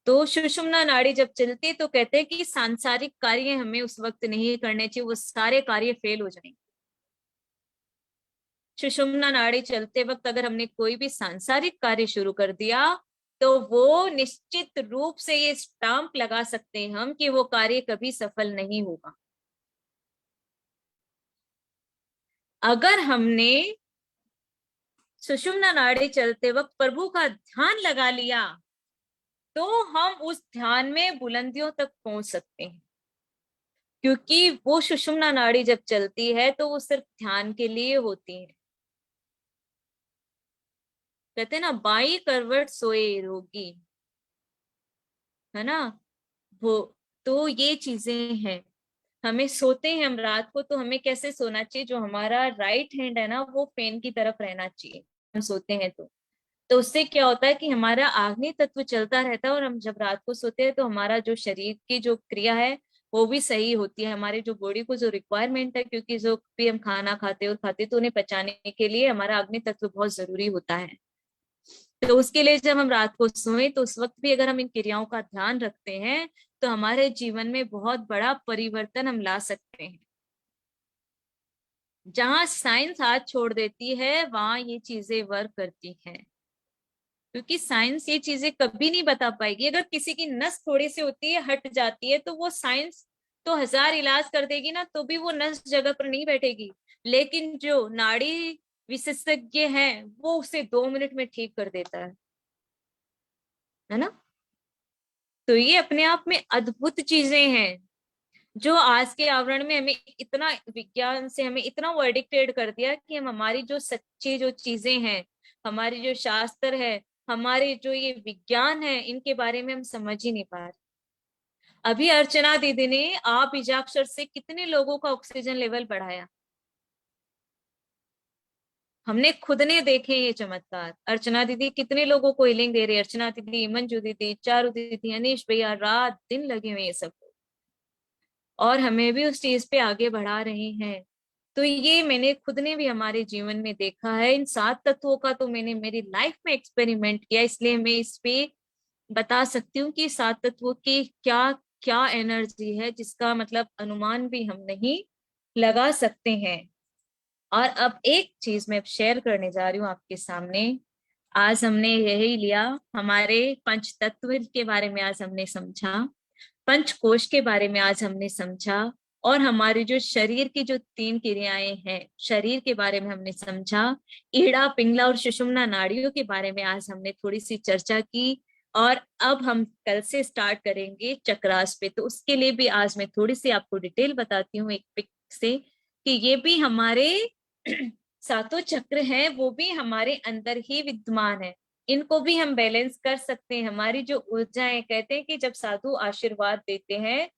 तो सुषुम्ना नाड़ी जब चलती है तो कहते हैं कि सांसारिक कार्य हमें उस वक्त नहीं करने चाहिए, वो सारे कार्य फेल हो जाएंगे। सुषुम्ना नाड़ी चलते वक्त अगर हमने कोई भी सांसारिक कार्य शुरू कर दिया तो वो निश्चित रूप से ये स्टाम्प लगा सकते हैं हम कि वो कार्य कभी सफल नहीं होगा। अगर हमने सुषुम्ना नाड़ी चलते वक्त प्रभु का ध्यान लगा लिया तो हम उस ध्यान में बुलंदियों तक पहुंच सकते हैं। क्योंकि वो सुषुम्ना नाड़ी जब चलती है तो वो सिर्फ ध्यान के लिए होती है। कहते हैं ना, बाई करवट सोए रोगी, है ना वो। तो ये चीजें हैं। हमें सोते हैं हम रात को तो हमें कैसे सोना चाहिए, जो हमारा राइट हैंड है ना वो फैन की तरफ रहना चाहिए हम सोते हैं तो उससे क्या होता है कि हमारा आग्नेय तत्व चलता रहता है। और हम जब रात को सोते हैं तो हमारा जो शरीर की जो क्रिया है वो भी सही होती है। हमारे जो बॉडी को जो रिक्वायरमेंट है, क्योंकि जो भी हम खाना खाते और खाते तो उन्हें पचाने के लिए हमारा आग्नेय तत्व बहुत जरूरी होता है। तो उसके लिए जब हम रात को सोए तो उस वक्त भी अगर हम इन क्रियाओं का ध्यान रखते हैं तो हमारे जीवन में बहुत बड़ा परिवर्तन हम ला सकते हैं। जहां साइंस हाथ छोड़ देती है वहां ये चीजें वर्क करती हैं। क्योंकि साइंस ये चीजें कभी नहीं बता पाएगी। अगर किसी की नस थोड़ी सी होती है, हट जाती है, तो वो साइंस तो 1000 इलाज कर देगी ना तो भी वो नस जगह पर नहीं बैठेगी। लेकिन जो नाड़ी विशेषज्ञ हैं वो उसे 2 मिनट में ठीक कर देता है ना। तो ये अपने आप में अद्भुत चीजें हैं जो आज के आवरण में हमें इतना, विज्ञान से हमें इतना वो एडिक्टेड कर दिया कि हम हमारी जो सच्ची जो चीजें हैं, हमारी जो शास्त्र है, हमारे जो ये विज्ञान है, इनके बारे में हम समझ ही नहीं पा रहे। अभी अर्चना दीदी ने आप बीजाक्षर से कितने लोगों का ऑक्सीजन लेवल बढ़ाया, हमने खुद ने देखे ये चमत्कार। अर्चना दीदी कितने लोगों को हीलिंग दे रही है। अर्चना दीदी, मंजू दीदी, चारू दीदी, अनीश भैया, रात दिन लगे हुए ये सब, और हमें भी उस चीज पे आगे बढ़ा रहे हैं। तो ये मैंने खुद ने भी हमारे जीवन में देखा है। इन 7 तत्वों का तो मैंने मेरी लाइफ में एक्सपेरिमेंट किया, इसलिए मैं इस पे बता सकती हूँ कि 7 तत्वों की क्या क्या एनर्जी है, जिसका मतलब अनुमान भी हम नहीं लगा सकते हैं। और अब एक चीज मैं शेयर करने जा रही हूँ आपके सामने आज हमने यही लिया, हमारे पंच तत्व के बारे में आज हमने समझा, पंच कोश के बारे में आज हमने समझा, और हमारी जो शरीर की जो 3 क्रियाएं हैं शरीर के बारे में हमने समझा। ईड़ा, पिंगला और सुषुम्ना नाड़ियों के बारे में आज हमने थोड़ी सी चर्चा की। और अब हम कल से स्टार्ट करेंगे चक्रास पे, तो उसके लिए भी आज मैं थोड़ी सी आपको डिटेल बताती हूँ एक पिक से, कि ये भी हमारे सातों चक्र हैं, वो भी हमारे अंदर ही विद्यमान है। इनको भी हम बैलेंस कर सकते हैं। हमारी जो ऊर्जाएं, कहते हैं कि जब साधु आशीर्वाद देते हैं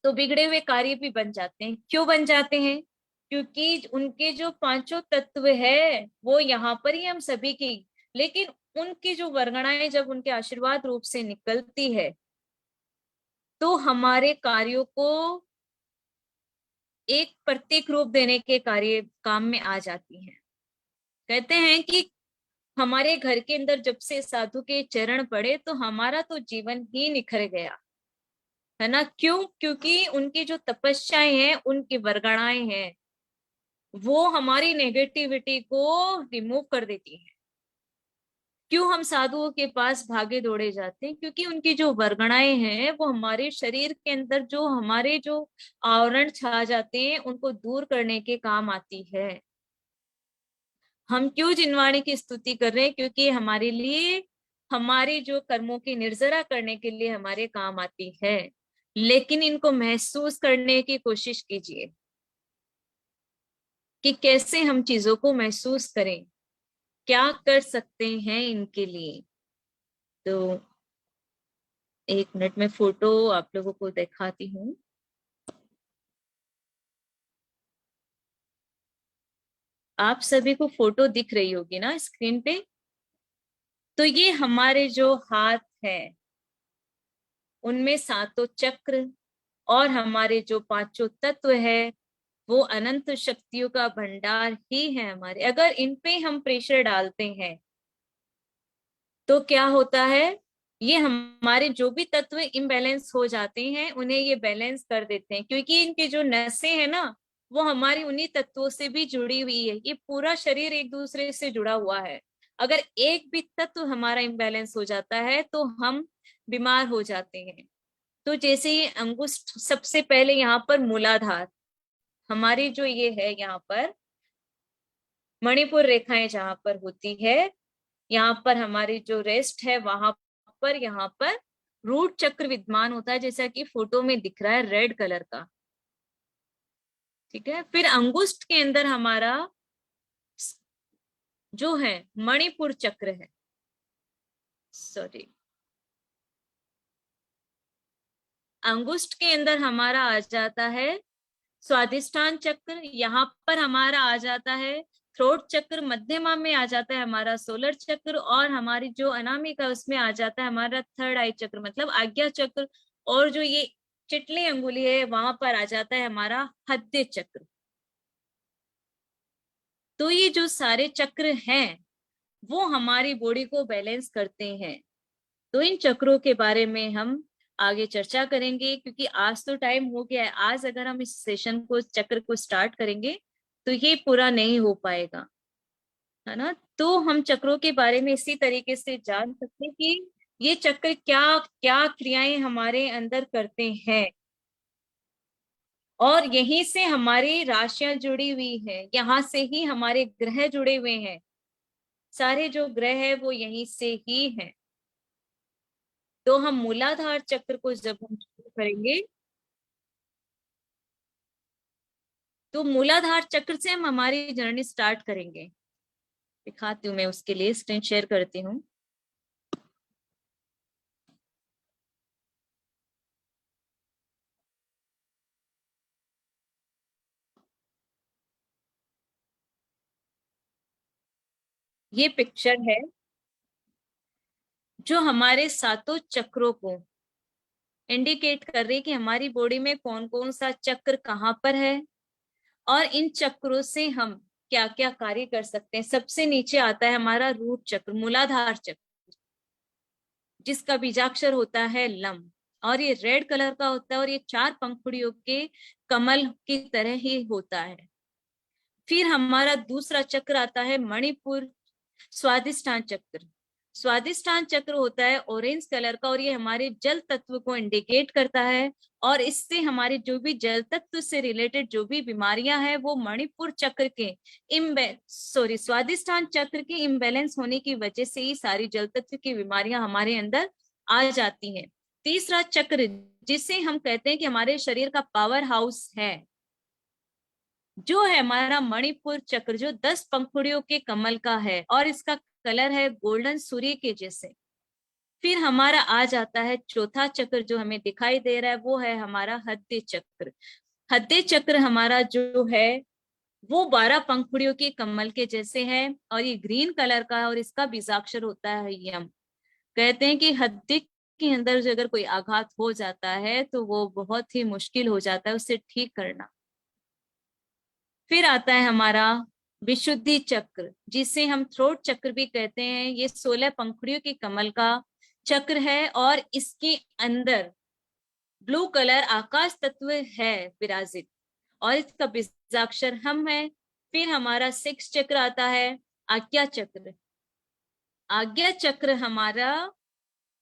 तो बिगड़े हुए कार्य भी बन जाते हैं। क्यों बन जाते हैं? क्योंकि उनके जो पांचों तत्व है वो यहाँ पर ही हम सभी की, लेकिन उनकी जो वर्गणाएं जब उनके आशीर्वाद रूप से निकलती है तो हमारे कार्यों को एक प्रतीक रूप देने के कार्य काम में आ जाती हैं। कहते हैं कि हमारे घर के अंदर जब से साधु के चरण पड़े तो हमारा तो जीवन ही निखर गया, है ना। क्यों? क्योंकि उनकी जो तपस्याएं हैं, उनकी वरगणाएं हैं, वो हमारी नेगेटिविटी को रिमूव कर देती है। क्यों हम साधुओं के पास भागे दौड़े जाते हैं? क्योंकि उनकी जो वरगणाएं हैं वो हमारे शरीर के अंदर जो हमारे जो आवरण छा जाते हैं उनको दूर करने के काम आती है। हम क्यों जिनवाणी की स्तुति कर रहे हैं? क्योंकि हमारे लिए, हमारे जो कर्मों की निर्जरा करने के लिए हमारे काम आती है। लेकिन इनको महसूस करने की कोशिश कीजिए कि कैसे हम चीजों को महसूस करें, क्या कर सकते हैं इनके लिए। तो 1 मिनट में फोटो आप लोगों को दिखाती हूँ। आप सभी को फोटो दिख रही होगी ना स्क्रीन पे। तो ये हमारे जो हाथ है उनमें सातों चक्र और हमारे जो पांचों तत्व है वो अनंत शक्तियों का भंडार ही है हमारे। अगर इन पे हम प्रेशर डालते हैं तो क्या होता है, ये हमारे जो भी तत्व इम्बैलेंस हो जाते हैं उन्हें ये बैलेंस कर देते हैं। क्योंकि इनके जो नसें हैं ना वो हमारी उन्हीं तत्वों से भी जुड़ी हुई है। ये पूरा शरीर एक दूसरे से जुड़ा हुआ है। अगर एक भी तत्व हमारा इम्बैलेंस हो जाता है तो हम बीमार हो जाते हैं। तो जैसे ये अंगुष्ठ, सबसे पहले यहाँ पर मूलाधार, हमारी जो ये है यहाँ पर मणिपुर रेखाएं जहां पर होती है, यहाँ पर हमारी जो रेस्ट है वहां पर, यहाँ पर रूट चक्र विद्यमान होता है, जैसा कि फोटो में दिख रहा है रेड कलर का। ठीक है। फिर अंगुष्ठ के अंदर हमारा जो है मणिपुर चक्र है, सॉरी, अंगुष्ठ के अंदर हमारा आ जाता है स्वादिष्ठान चक्र, यहाँ पर हमारा आ जाता है थ्रोट चक्र, मध्यमा में आ जाता है हमारा सोलर चक्र, और हमारी जो अनामिका उसमें आ जाता है हमारा थर्ड आई चक्र मतलब आज्ञा चक्र, और जो ये चिटली अंगुली है वहां पर आ जाता है हमारा हृदय चक्र। तो ये जो सारे चक्र हैं वो हमारी बॉडी को बैलेंस करते हैं। तो इन चक्रों के बारे में हम आगे चर्चा करेंगे, क्योंकि आज तो टाइम हो गया है। आज अगर हम इस सेशन को, चक्र को स्टार्ट करेंगे तो ये पूरा नहीं हो पाएगा, है ना। तो हम चक्रों के बारे में इसी तरीके से जान सकते हैं कि ये चक्र क्या क्या क्रियाएं हमारे अंदर करते हैं, और यहीं से हमारी राशियां जुड़ी हुई है, यहाँ से ही हमारे ग्रह जुड़े हुए हैं। सारे जो ग्रह है वो यहीं से ही हैं। तो हम मूलाधार चक्र को जब हम शुरू करेंगे तो मूलाधार चक्र से हम हमारी जर्नी स्टार्ट करेंगे। दिखाती हूँ मैं, उसके लिए स्क्रीन शेयर करती हूँ। ये पिक्चर है जो हमारे सातों चक्रों को इंडिकेट कर रही है कि हमारी बॉडी में कौन कौन सा चक्र कहाँ पर है और इन चक्रों से हम क्या क्या कार्य कर सकते हैं। सबसे नीचे आता है हमारा रूट चक्र, मूलाधार चक्र, जिसका बीजाक्षर होता है लम, और ये रेड कलर का होता है, और ये 4 पंखुड़ियों के कमल की तरह ही होता है। फिर हमारा दूसरा चक्र आता है मणिपुर स्वादिष्टान चक्र, स्वादिष्टान चक्र होता है ऑरेंज कलर का और ये हमारे जल तत्व को इंडिकेट करता है और इससे हमारे जो भी जल तत्व से रिलेटेड जो भी बीमारियां हैं वो मणिपुर चक्र के स्वादिष्टान चक्र के इम्बैलेंस होने की वजह से ही सारी जल तत्व की बीमारियां हमारे अंदर आ जाती हैं। तीसरा चक्र जिसे हम कहते हैं कि हमारे शरीर का पावर हाउस है, जो है हमारा मणिपुर चक्र, जो 10 पंखुड़ियों के कमल का है और इसका कलर है गोल्डन सूर्य के जैसे। फिर हमारा आ जाता है चौथा चक्र जो हमें दिखाई दे रहा है, वो है हमारा हृदय चक्र। हृदय चक्र हमारा जो है वो 12 पंखुड़ियों के कमल के जैसे है और ये ग्रीन कलर का है और इसका बीजाक्षर होता है यम। कहते हैं कि हृदय के अंदर जो अगर कोई आघात हो जाता है तो वो बहुत ही मुश्किल हो जाता है उसे ठीक करना। फिर आता है हमारा विशुद्धि चक्र जिसे हम थ्रोट चक्र भी कहते हैं। ये 16 पंखुड़ियों के कमल का चक्र है और इसके अंदर ब्लू कलर आकाश तत्व है विराजित और इसका बीजाक्षर हम है। फिर हमारा 6 चक्र आता है आज्ञा चक्र। आज्ञा चक्र हमारा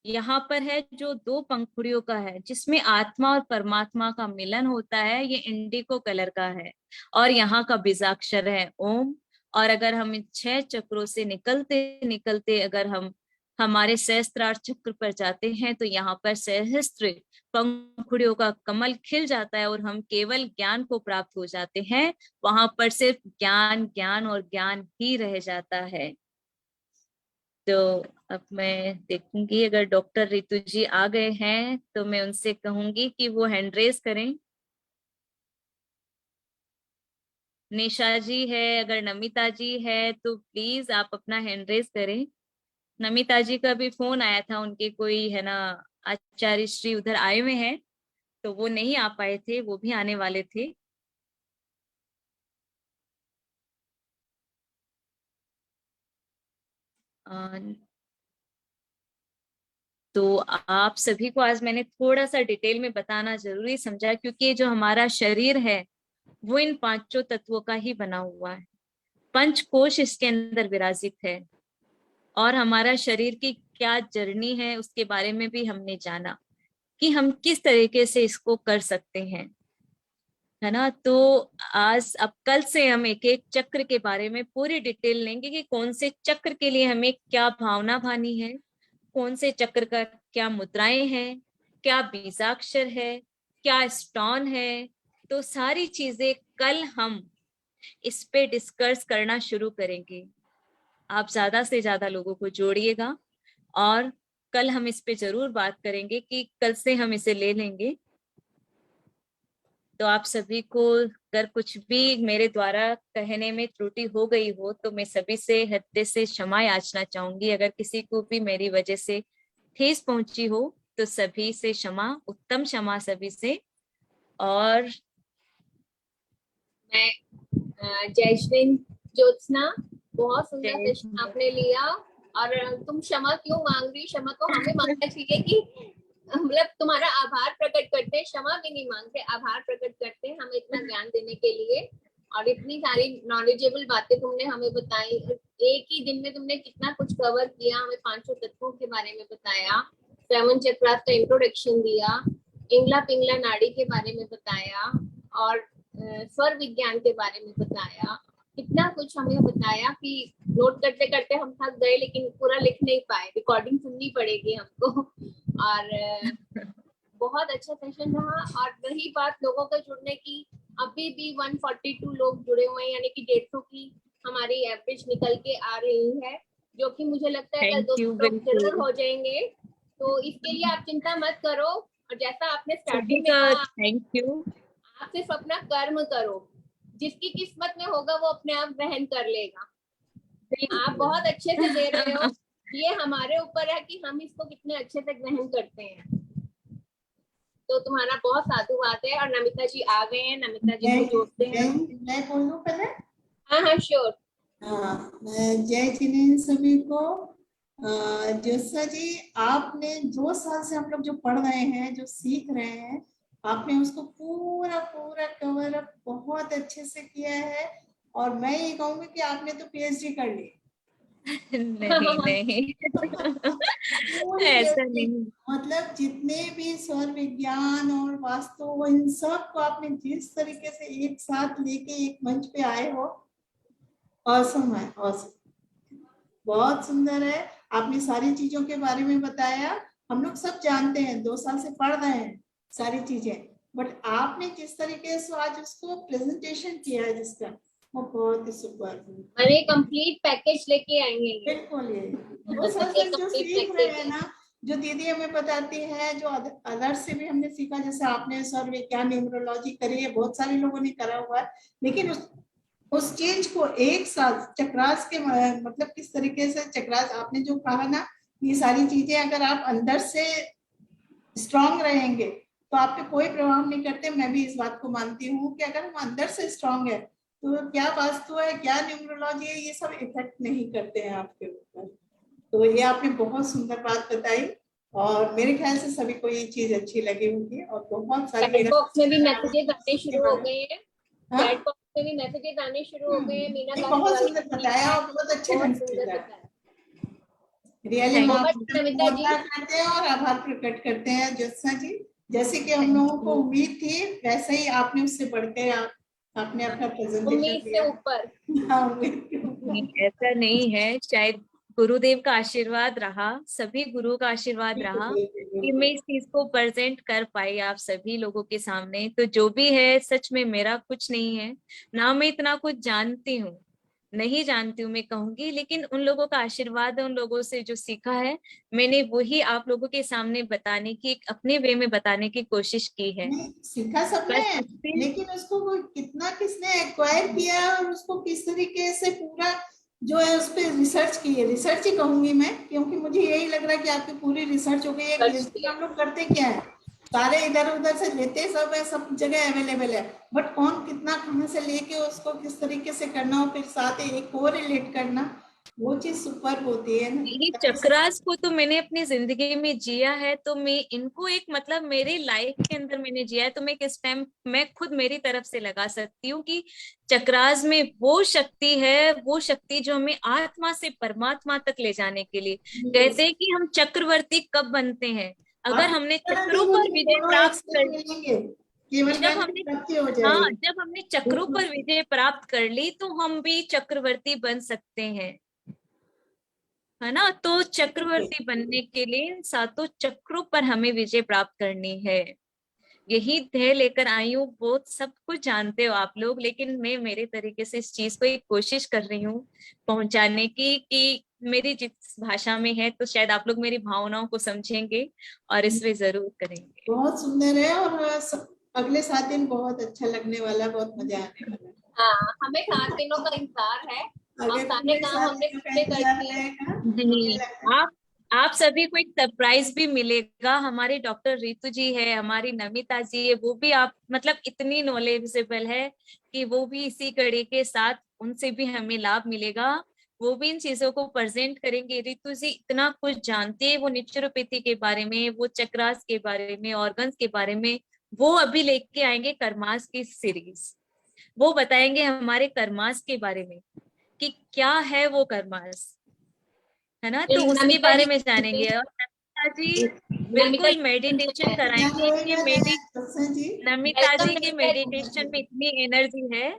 यहाँ पर है जो 2 पंखुड़ियों का है जिसमें आत्मा और परमात्मा का मिलन होता है। ये इंडिको कलर का है और यहाँ का बीजाक्षर है ओम। और अगर हम इन 6 चक्रों से निकलते निकलते अगर हम हमारे सहस्त्रार चक्र पर जाते हैं तो यहाँ पर सहस्त्र पंखुड़ियों का कमल खिल जाता है और हम केवल ज्ञान को प्राप्त हो जाते हैं। वहां पर सिर्फ ज्ञान ज्ञान और ज्ञान ही रह जाता है। तो अब मैं देखूंगी अगर डॉक्टर रितु जी आ गए हैं तो मैं उनसे कहूंगी कि वो हैंड रेज करें। निशा जी है, अगर नमिता जी है तो प्लीज आप अपना हैंड रेज करें। नमिता जी का भी फोन आया था, उनके कोई है ना आचार्य श्री उधर आए हुए हैं तो वो नहीं आ पाए थे, वो भी आने वाले थे। तो आप सभी को आज मैंने थोड़ा सा डिटेल में बताना जरूरी समझा क्योंकि जो हमारा शरीर है वो इन 5 तत्वों का ही बना हुआ है। पंचकोश इसके अंदर विराजित है और हमारा शरीर की क्या जर्नी है उसके बारे में भी हमने जाना कि हम किस तरीके से इसको कर सकते हैं, है ना। तो आज अब कल से हम एक एक चक्र के बारे में पूरी डिटेल लेंगे कि कौन से चक्र के लिए हमें क्या भावना भानी है, कौन से चक्र का क्या मुद्राएं हैं, क्या बीजाक्षर है, क्या स्टोन है। तो सारी चीजें कल हम इस पे डिस्कस करना शुरू करेंगे। आप ज्यादा से ज्यादा लोगों को जोड़िएगा और कल हम इस पे जरूर बात करेंगे कि कल से हम इसे ले लेंगे। तो आप सभी को अगर कुछ भी मेरे द्वारा कहने में त्रुटि हो गई हो तो मैं सभी से हृदय से क्षमा याचना चाहूंगी। अगर किसी को भी मेरी वजह से ठेस पहुंची हो तो सभी से क्षमा, उत्तम क्षमा सभी से। और मैं जयश्री ज्योत्सना, बहुत सुंदर सेशन आपने लिया। और तुम क्षमा क्यों मांग रही? क्षमा तो हमें मांगना चाहिए कि मतलब तुम्हारा आभार प्रकट करते हैं, क्षमा भी नहीं मांगते, आभार प्रकट करते हैं हमें इतना ज्ञान देने के लिए और इतनी सारी नॉलेजेबल बातें तुमने हमें बताई। एक ही दिन में तुमने कितना कुछ कवर किया, हमें 5 तत्वों के बारे में बताया, 7 चक्रास का इंट्रोडक्शन दिया, इंगला पिंगला नाड़ी के बारे में बताया और स्वर विज्ञान के बारे में बताया। कितना कुछ हमें बताया कि नोट करते करते हम थक गए लेकिन पूरा लिख नहीं पाए, रिकॉर्डिंग सुननी पड़ेगी हमको। और बहुत अच्छा सेशन रहा। और रही बात लोगों के जुड़ने की, अभी भी 142 लोग जुड़े हुए हैं, यानी कि 150 की हमारी एवरेज निकल के आ रही है, जो कि मुझे लगता है कल 200 लोग जरूर हो जाएंगे। तो इसके लिए आप चिंता मत करो और जैसा आपने स्टार्टिंग में कहा, थैंक यू। आप सिर्फ अपना कर्म करो, जिसकी किस्मत में होगा वो अपने आप ग्रहण कर लेगा। आप बहुत अच्छे से दे रहे हो, ये हमारे ऊपर है कि हम इसको कितने अच्छे से ग्रहण करते हैं। तो तुम्हारा बहुत साधुवाद है। और नमिता जी आ गए हैं, नमिता जी को जोड़ते हैं। मैं बोल दूं पहले? हाँ हाँ श्योर। हाँ, जय जिनेन्द्र सभी को। जोसा जी, आपने 2 साल से हम लोग जो पढ़ रहे हैं, जो सीख रहे हैं, आपने उसको पूरा पूरा कवर अप बहुत अच्छे से किया है। और मैं ये कहूंगी कि आपने तो पीएचडी कर ली। नहीं नहीं पूरी ऐसा व्यक्ति, नहीं। मतलब जितने भी सौर विज्ञान और वास्तु, इन सब को आपने जिस तरीके से एक साथ लेके एक मंच पे आए हो, ऑसम है, ऑसम, बहुत सुंदर है। आपने सारी चीजों के बारे में बताया। हम लोग सब जानते हैं, 2 साल से पढ़ रहे हैं सारी चीजें, बट आपने जिस तरीके से आज उसको प्रेजेंटेशन किया है जिसका, वो बहुत ही सुपर। अरे कंप्लीट पैकेज लेके आएंगे ये। बिल्कुल, ये 2 साल से एक जो complete सीख रहे package हैं है। ना, जो दीदी हमें बताती है, जो अदर से भी हमने सीखा, जैसे आपने सौर विज्ञान न्यूमरोलॉजी करी है, बहुत सारे लोगों ने करा हुआ है, लेकिन उस चीज को एक साथ चक्रास के मतलब किस तरीके से चक्रास, आपने जो कहा ना, ये सारी चीजें अगर आप अंदर से स्ट्रांग रहेंगे तो आप पे कोई प्रभाव नहीं करते। मैं भी इस बात को मानती हूँ कि अगर हम अंदर से स्ट्रांग है तो क्या वास्तु है, क्या न्यूमरोलॉजी है, ये सब इफेक्ट नहीं करते हैं आपके ऊपर। तो ये आपने बहुत सुंदर बात बताई, और मेरे ख्याल से सभी को ये चीज अच्छी लगी होगी, और बहुत सारे चैट बॉक्स में भी मैसेजेस आने शुरू हो गए हैं। हाँ? चैट बॉक्स में भी मैसेजेस आने शुरू हो गए हैं। मीना नहीं, गाने बहुत वाला सुंदर बताया और बहुत अच्छे बहुत ढंग से सुंदर बताया। बताया। रियली हम Thank So much, आपसे नमिता जी। मुद्दा करते हैं और आभार प्रकट करते हैं ज्योत्सना जी। जैसे कि हम लोगों को उम्मीद थी, वैसे ही आपने उससे बढ़कर आपने अपना प्रेजेंटेशन उम्मीद से दिया। ऊपर। हाँ, उम्मीद के ऊपर। नहीं, ऐसा नहीं है, शायद गुरुदेव का आशीर्वाद रहा, सभी गुरु का आशीर्वाद बिल्कुल, रहा बिल्कुल, कि मैं इस चीज को प्रेजेंट कर पाई आप सभी लोगों के सामने। तो जो भी है, सच में मेरा कुछ नहीं है, ना मैं इतना कुछ जानती हूँ, नहीं जानती हूँ मैं कहूंगी, लेकिन उन लोगों का आशीर्वाद है, उन लोगों से जो सीखा है मैंने वही आप लोगों के सामने बताने की, एक अपने वे में बताने की कोशिश की है। नहीं, सीखा सबने बस है, इससे लेकिन उसको वो कितना किसने एक्वायर किया है और उसको किस तरीके से पूरा जो है उस पर रिसर्च की है, रिसर्च ही कहूंगी मैं, क्योंकि मुझे यही लग रहा है कि आपकी पूरी रिसर्च हो गई है। कि हम लोग करते क्या है, सारे इधर उधर से लेते सब है, सब जगह अवेलेबल है, बट कौन कितना कहाँ से लेके उसको किस तरीके से करना हो, फिर साथ ही एक को रिलेट करना, वो चीज सुपर होती है ना। ये चक्रास को तो मैंने अपनी जिंदगी में जिया है, तो मैं इनको एक मतलब मेरे लाइफ के अंदर मैंने जिया है, तो मैं किस टाइम मैं खुद मेरी तरफ से लगा सकती हूँ कि चक्रास में वो शक्ति है, वो शक्ति जो हमें आत्मा से परमात्मा तक ले जाने के लिए। कहते हैं कि हम चक्रवर्ती कब बनते हैं, अगर आप हमने कहना चक्रों नहीं, पर मुझे विजय दोनों एक प्राप्त साथ कर, मिलेंगे, केवल जब ज्ञान की हमने प्राप्ति हो हाँ, जाएगी। जब हमने चक्रों पर विजय प्राप्त कर ली तो हम भी चक्रवर्ती बन सकते हैं, है ना। तो चक्रवर्ती बनने के लिए इन सातों चक्रों पर हमें विजय प्राप्त करनी है। यही ध्येय लेकर आई हूँ। बहुत सब कुछ जानते हो आप लोग, लेकिन मैं मेरे तरीके से इस चीज को एक कोशिश कर रही हूँ पहुंचाने की, कि मेरी जिस भाषा में है तो शायद आप लोग मेरी भावनाओं को समझेंगे और इस पे जरूर करेंगे। बहुत सुंदर है, और अगले 7 दिन बहुत अच्छा लगने वाला है, बहुत मजा आने वाला है। हाँ, हमें 7 दिनों का इंतजार है। और आगे सारे पूरे काम 7 हमने दिनों का पूरे कर इंतजार दिए। रहेगा, मुझे जी, लगता है। आप सभी को एक सरप्राइज भी मिलेगा। हमारी डॉक्टर रितु जी है, हमारी नमिता जी है, वो भी आप मतलब इतनी नॉलेजेबल है कि वो भी इसी कड़ी के साथ, उनसे भी हमें लाभ मिलेगा। वो भी इन चीजों को प्रेजेंट करेंगे। रितु जी इतना कुछ जानती है, वो नेचुरोपैथी के बारे में, वो चक्रास के बारे में, ऑर्गन्स के बारे में। वो अभी लेके आएंगे कर्मास की सीरीज, वो बताएंगे हमारे कर्मास के बारे में कि क्या है वो कर्मास, है ना। तो उसके नमिता बारे जी, में जानेंगे। और नमिता जी नमिता बिल्कुल जी, मेडिटेशन क्या कराएंगे कि बोलेंगे दर्शन जी? नमिता वेलकम जी के नमिता जी। मेडिटेशन में इतनी एनर्जी है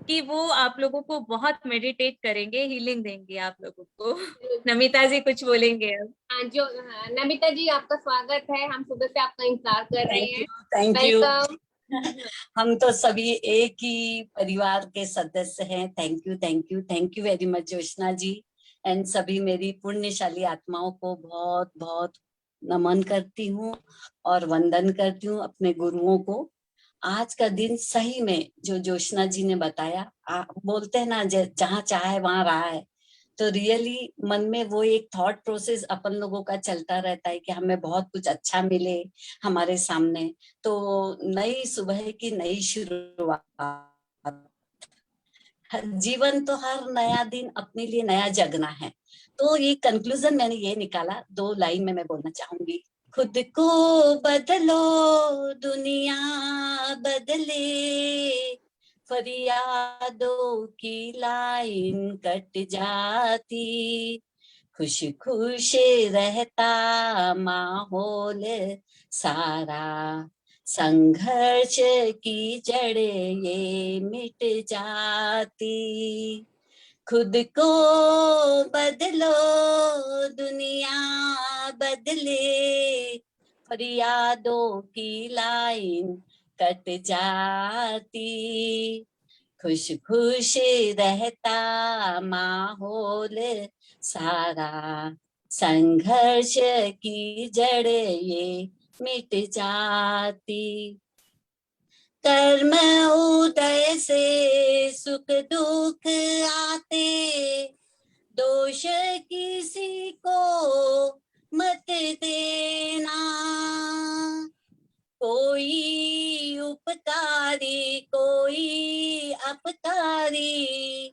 कि वो आप लोगों को बहुत मेडिटेट करेंगे, हीलिंग देंगे आप लोगों को। नमिता जी कुछ बोलेंगे अब। हाँ, नमिता जी, आपका स्वागत है। हम सुबह से आपका इंतजार कर रहे थैंक हैं। You, thank you. वेलकम। हम तो सभी एक ही परिवार के सदस्य हैं। Thank you, thank you, thank you very much Jyotsna ji, and सभी मेरी पुण्यशाली आत्माओं को बहुत बहुत नमन करती हूँ और वंदन करती हूँ अपने गुरुओं को। आज का दिन सही में जो ज्योत्सना जी ने बताया, बोलते हैं ना जहाँ चाहे वहां रहा है, तो रियली मन में वो एक थॉट प्रोसेस अपन लोगों का चलता रहता है कि हमें बहुत कुछ अच्छा मिले हमारे सामने। तो नई सुबह की नई शुरुआत, जीवन तो हर नया दिन अपने लिए नया जगना है। तो ये कंक्लूजन मैंने ये निकाला, 2 लाइन में मैं बोलना चाहूंगी। खुद को बदलो दुनिया बदले, फरियादों की लाइन कट जाती, खुश खुश रहता माहौल सारा, संघर्ष की जड़ें ये मिट जाती। खुद को बदलो दुनिया बदले, फरियादों की लाइन कट जाती, खुश खुश रहता माहौल सारा, संघर्ष की जड़ ये मिट जाती। कर्म उदय से सुख दुख आते, दोष किसी को मत देना, कोई उपकारी कोई अपकारी,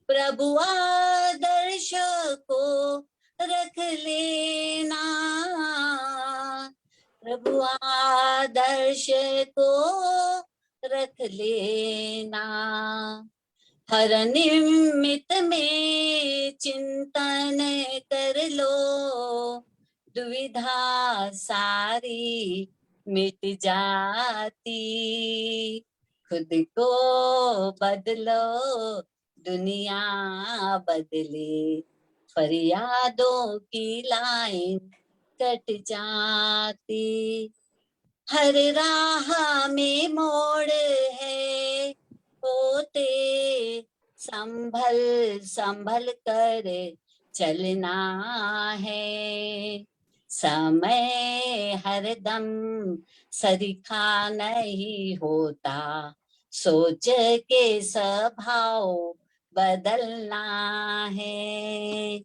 प्रभु आदर्श को रख लेना, प्रभु आदर्श को रख लेना। हर निमित्त में चिंतन कर लो, दुविधा सारी मिट जाती। खुद को बदलो दुनिया बदले, फरियादों की लाइन कट जाती। हर राह में मोड़ है होते, संभल संभल कर चलना है, समय हरदम सरीखा नहीं होता, सोच के स्वभाव बदलना है।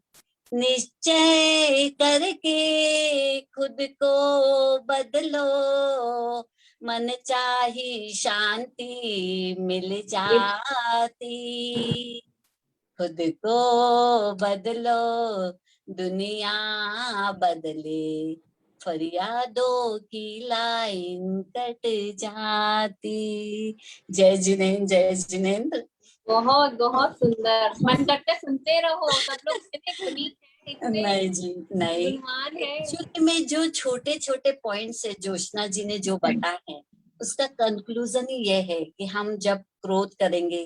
निश्चय करके खुद को बदलो, मन चाही शांति मिल जाती। खुद को बदलो दुनिया बदले, फरियादों की लाइन कट जाती। जय जिनेंद्र, जय जिनेंद्र। बहुत बहुत सुंदर, मन करते सुनते रहो। सब लोग इतने गुणी हैं, इतने नहीं जी नहीं, गुणवान है। एक्चुअली में जो छोटे छोटे पॉइंट्स है जोशना जी ने जो बताए हैं, उसका कंक्लूजन ही ये है कि हम जब क्रोध करेंगे,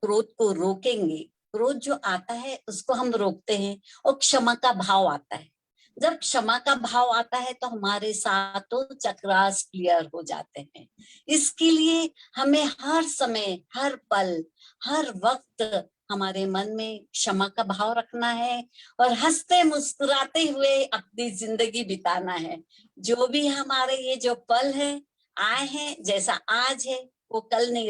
क्रोध को रोकेंगे, क्रोध जो आता है उसको हम रोकते हैं और क्षमा का भाव आता है। जब क्षमा का भाव आता है तो हमारे सातों चक्रास क्लियर हो जाते हैं। इसके लिए हमें हर समय, हर पल, हर वक्त हमारे मन में क्षमा का भाव रखना है और हंसते मुस्कुराते हुए अपनी जिंदगी बिताना है। जो भी हमारे ये जो पल है आए हैं, जैसा आज है वो कल नहीं